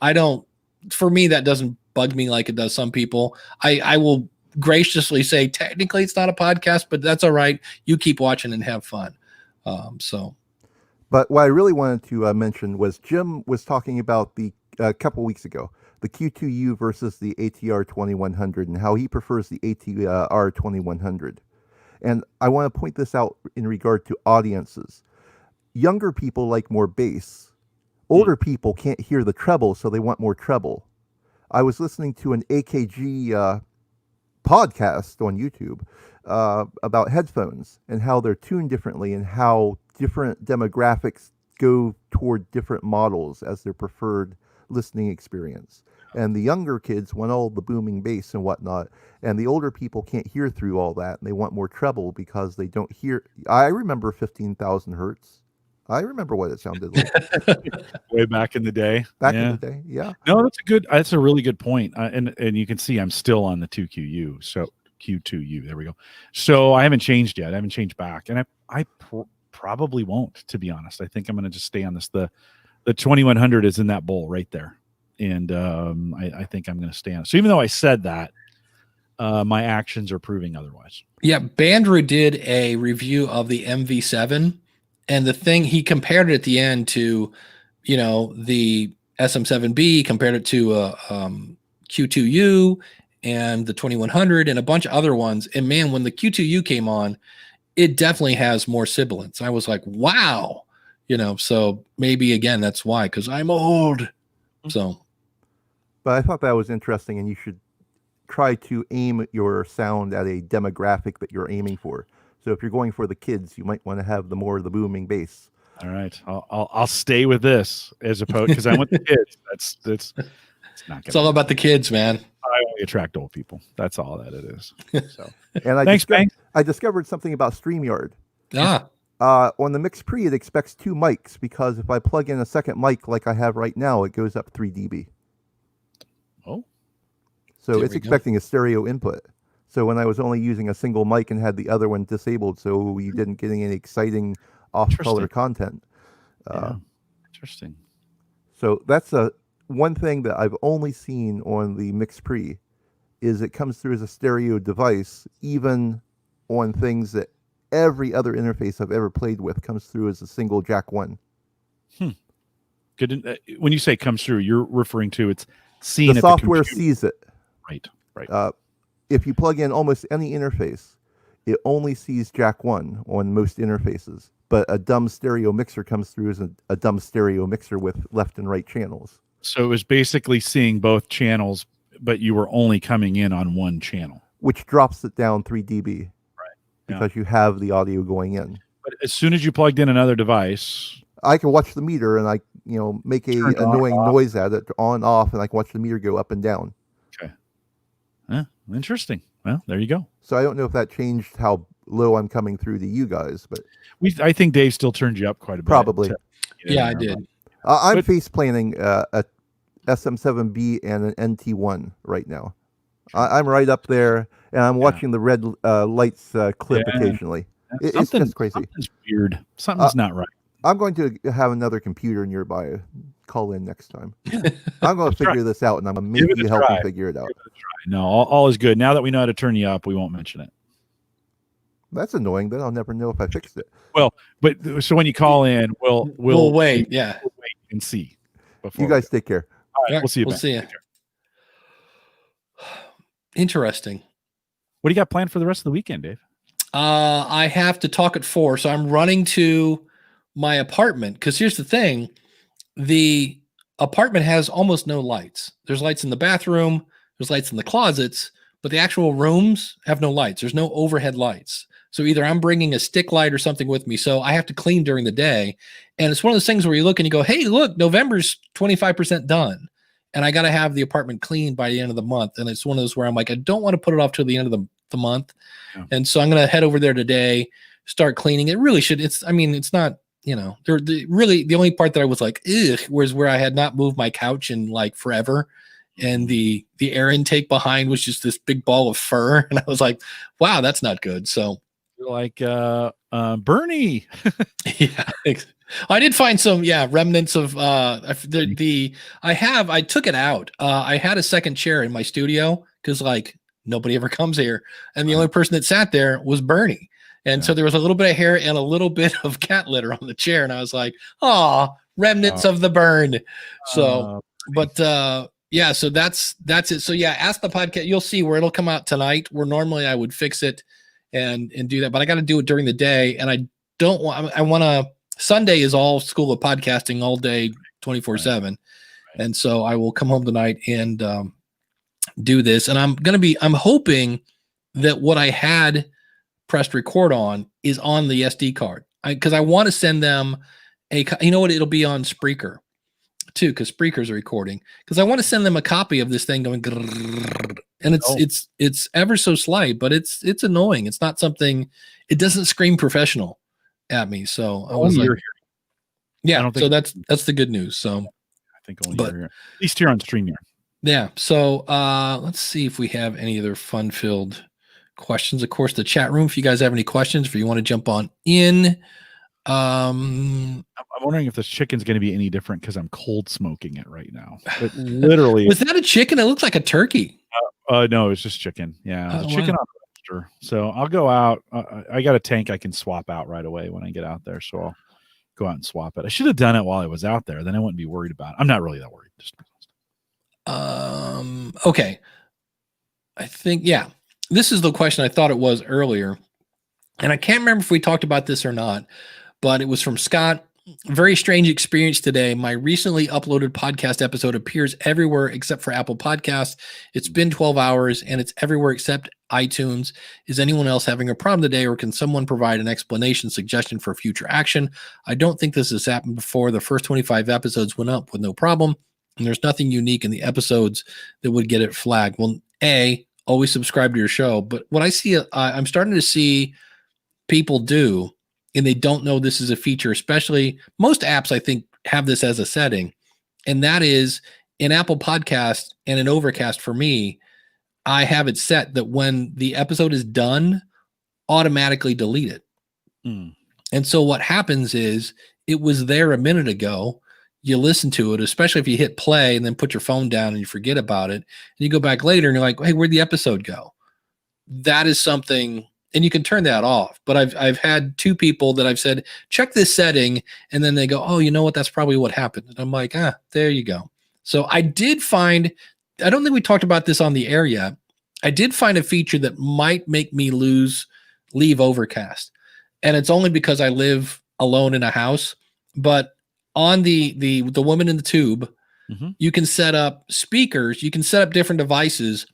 for me, that doesn't bug me like it does some people. I will graciously say, technically it's not a podcast, but that's all right. You keep watching and have fun. But what I really wanted to mention was Jim was talking about a couple weeks ago, the Q2U versus the ATR 2100 and how he prefers the ATR 2100. And I want to point this out in regard to audiences. Younger people like more bass. Older people can't hear the treble, so they want more treble. I was listening to an AKG podcast on YouTube about headphones and how they're tuned differently and how different demographics go toward different models as their preferred listening experience. And the younger kids want all the booming bass and whatnot, and the older people can't hear through all that, and they want more treble because they don't hear. I remember 15,000 hertz. I remember what it sounded like way back in the day. Yeah. No, that's a really good point. And you can see I'm still on the 2QU, so Q2U. There we go. So I haven't changed yet. I haven't changed back, and I probably won't, to be honest. I think I'm going to just stay on this. The 2100 is in that bowl right there, and I think I'm going to stay on it. So even though I said that, my actions are proving otherwise. Yeah, Bandrew did a review of the MV7. And the thing, he compared it at the end to, the SM7B, compared it to Q2U and the 2100 and a bunch of other ones. And man, when the Q2U came on, it definitely has more sibilance. I was like, wow, so maybe again, that's why, because I'm old. So. But I thought that was interesting, and you should try to aim your sound at a demographic that you're aiming for. So if you're going for the kids, you might want to have the booming bass. All right, I'll stay with this as opposed, because I want the kids. That's it's not. It's all about the kids, man. I only attract old people. That's all that it is. So, and I discovered something about StreamYard. On the Mix Pre, it expects 2 mics because if I plug in a second mic like I have right now, it goes up 3 dB. Oh, so it's expecting a stereo input. So when I was only using a single mic and had the other one disabled, so you didn't get any exciting off-color content. Interesting. So that's one thing that I've only seen on the Mix Pre, is it comes through as a stereo device, even on things that every other interface I've ever played with comes through as a single jack 1. Good. When you say comes through, you're referring to it's seen. The software sees it. Right. If you plug in almost any interface, it only sees jack 1 on most interfaces. But a dumb stereo mixer comes through as a dumb stereo mixer with left and right channels. So it was basically seeing both channels, but you were only coming in on one channel. Which drops it down 3 dB. Right. Because you have the audio going in. But as soon as you plugged in another device, I can watch the meter and I make a annoying noise at it on off, and I can watch the meter go up and down. Okay. Interesting. Well, there you go. So I don't know if that changed how low I'm coming through to you guys, but I think Dave still turned you up quite a bit. Probably. Yeah, I did. I'm face planning a SM7B and an NT1 right now. I'm right up there, and I'm watching the red lights clip occasionally. It's just crazy. Something's weird. Something's not right. I'm going to have another computer nearby call in next time. I'm going to Try. figure this out, and I'm going to Give make it you a help try. me figure it out. No, all is good. Now that we know how to turn you up, we won't mention it. That's annoying. Then I'll never know if I fixed it. But so when you call in, we'll wait. Yeah. we'll wait and see. You guys take care. All right, we'll see you. We'll Ben. see you. Interesting. What do you got planned for the rest of the weekend, Dave? I have to talk at 4, so I'm running to my apartment because here's the thing: the apartment has almost no lights. There's lights in the bathroom, there's lights in the closets, but the actual rooms have no lights. There's no overhead lights. So either I'm bringing a stick light or something with me, so I have to clean during the day. And it's one of those things where you look and you go, "Hey, look, November's 25% done." And I got to have the apartment cleaned by the end of the month. And it's one of those where I'm like, I don't want to put it off till the end of the month. Yeah. And so I'm going to head over there today, start cleaning. It really should. It's not, really the only part that I was like, ugh, was where I had not moved my couch in like forever. And the air intake behind was just this big ball of fur. And I was like, wow, that's not good. So you're like, Bernie. Yeah. I did find some, remnants of I took it out. I had a second chair in my studio because like nobody ever comes here. And the only person that sat there was Bernie. And so there was a little bit of hair and a little bit of cat litter on the chair. And I was like, remnants of the burn. So, so that's it. So Ask the Podcast. You'll see where it'll come out tonight, where normally I would fix it and do that, but I got to do it during the day. And I don't want, Sunday is all School of Podcasting all day, 24/7. Right. And so I will come home tonight and do this. And I'm hoping that what I had pressed record on is on the SD card. Because I want to send them it'll be on Spreaker too, because Spreaker's a recording. Because I want to send them a copy of this thing going grrr, and it's ever so slight, but it's annoying. It's not something, it doesn't scream professional at me. So I was like, so that's the good news. So I think only you're here. At least here on StreamYard. Yeah. So let's see if we have any other fun-filled questions. Of course, the chat room, if you guys have any questions, if you want to jump on in. I'm wondering if this chicken's going to be any different because I'm cold smoking it right now. But literally, was that a chicken? It looked like a turkey. No, it's just chicken. Yeah, chicken on the register. So I'll go out. I got a tank I can swap out right away when I get out there. So I'll go out and swap it. I should have done it while I was out there. Then I wouldn't be worried about it. I'm not really that worried. Okay. I think, this is the question I thought it was earlier. And I can't remember if we talked about this or not, but it was from Scott. Very strange experience today. My recently uploaded podcast episode appears everywhere except for Apple Podcasts. It's been 12 hours and it's everywhere except iTunes. Is anyone else having a problem today, or can someone provide an explanation, suggestion for future action? I don't think this has happened before. The first 25 episodes went up with no problem, and there's nothing unique in the episodes that would get it flagged. Well, always subscribe to your show. But what I see, I'm starting to see people do, and they don't know this is a feature, especially most apps, I think, have this as a setting. And that is in Apple Podcasts and in Overcast for me, I have it set that when the episode is done, automatically delete it. And so what happens is it was there a minute ago. You listen to it, especially if you hit play and then put your phone down and you forget about it. And you go back later and you're like, hey, where'd the episode go? That is something. And you can turn that off. But I've had two people that I've said, check this setting. And then they go, oh, you know what? That's probably what happened. And I'm like, there you go. So I did find, I don't think we talked about this on the air yet. I did find a feature that might make me leave Overcast. And it's only because I live alone in a house. But on the woman in the tube, you can set up speakers. You can set up different devices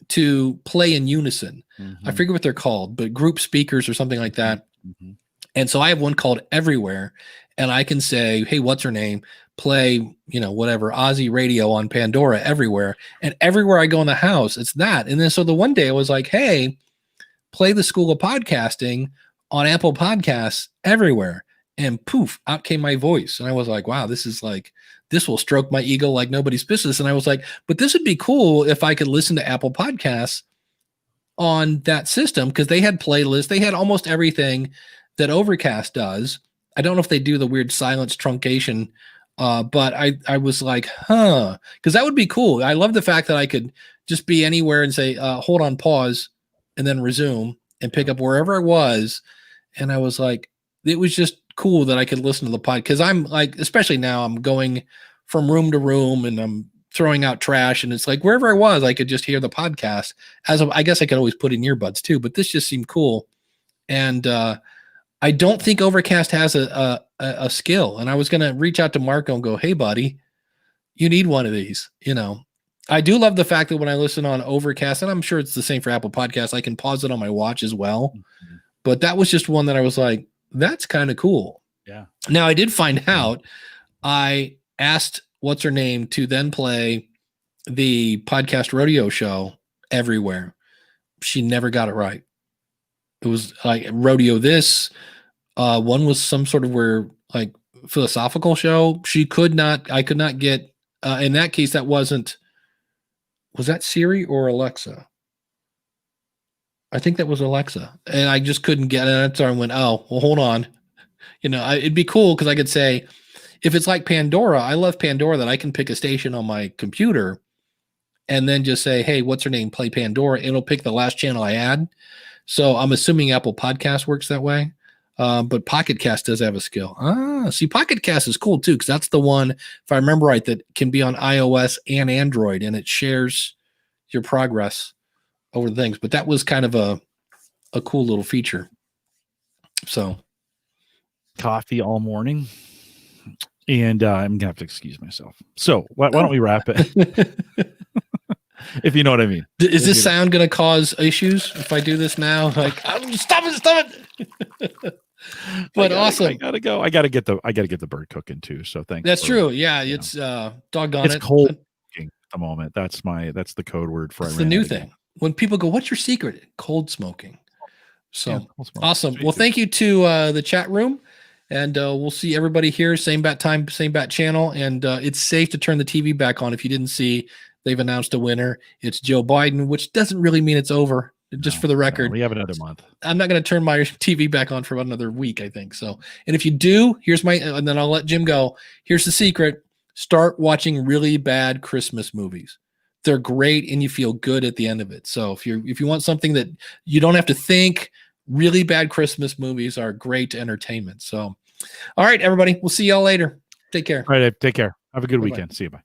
to play in unison. I forget what they're called, but group speakers or something like that. And so I have one called Everywhere, and I can say, hey, what's her name? Play, whatever, Aussie radio on Pandora everywhere. And everywhere I go in the house, it's that. And then so the one day I was like, hey, play the School of Podcasting on Apple Podcasts everywhere. And poof, out came my voice. And I was like, wow, this will stroke my ego like nobody's business. And I was like, but this would be cool if I could listen to Apple Podcasts on that system, because they had playlists. They had almost everything that Overcast does. I don't know if they do the weird silence truncation But I was like, because that would be cool. I love the fact that I could just be anywhere and say, hold on, pause, and then resume and pick up wherever I was. And I was like, it was just cool that I could listen to the pod, because I'm like, especially now, I'm going from room to room and I'm throwing out trash, and it's like wherever I was, I could just hear the podcast. I guess I could always put in earbuds too, but this just seemed cool. And I don't think Overcast has a skill. And I was going to reach out to Marco and go, hey, buddy, you need one of these. I do love the fact that when I listen on Overcast, and I'm sure it's the same for Apple Podcasts, I can pause it on my watch as well. Mm-hmm. But that was just one that I was like, that's kind of cool. Yeah. Now, I did find out, I asked what's her name to then play the podcast rodeo show everywhere. She never got it right. It was like rodeo this. One was some sort of like philosophical show. I could not get, in that case, was that Siri or Alexa? I think that was Alexa. And I just couldn't get it. So I went, oh, well, hold on. It'd be cool because I could say, if it's like Pandora, I love Pandora, that I can pick a station on my computer and then just say, hey, what's her name? Play Pandora. It'll pick the last channel I add. So I'm assuming Apple Podcast works that way. But Pocket Cast does have a skill. See, Pocket Cast is cool too, because that's the one, if I remember right, that can be on iOS and Android, and it shares your progress over the things. But that was kind of a cool little feature. So coffee all morning. And I'm gonna have to excuse myself. So why don't we wrap it? If you know what I mean. Is this sound going to cause issues if I do this now? Like, stop it! But awesome. I gotta go. I gotta get the bird cooking too. So thanks. That's true. Yeah, it's doggone it. It's cold cooking at the moment. That's the code word for. It's the new thing. When people go, "What's your secret?" Cold smoking. So awesome. Well, thank you to the chat room. And we'll see everybody here, same bat time, same bat channel. And it's safe to turn the TV back on. If you didn't see, they've announced a winner. It's Joe Biden, which doesn't really mean it's over. Just for the record, we have another month. I'm not going to turn my TV back on for another week, I think. So, and if you do, and then I'll let Jim go. Here's the secret. Start watching really bad Christmas movies. They're great and you feel good at the end of it. So if you want something that you don't have to think, really bad Christmas movies are great entertainment. So, all right, everybody, we'll see y'all later. Take care. All right, take care. Have a good weekend. See you. Bye.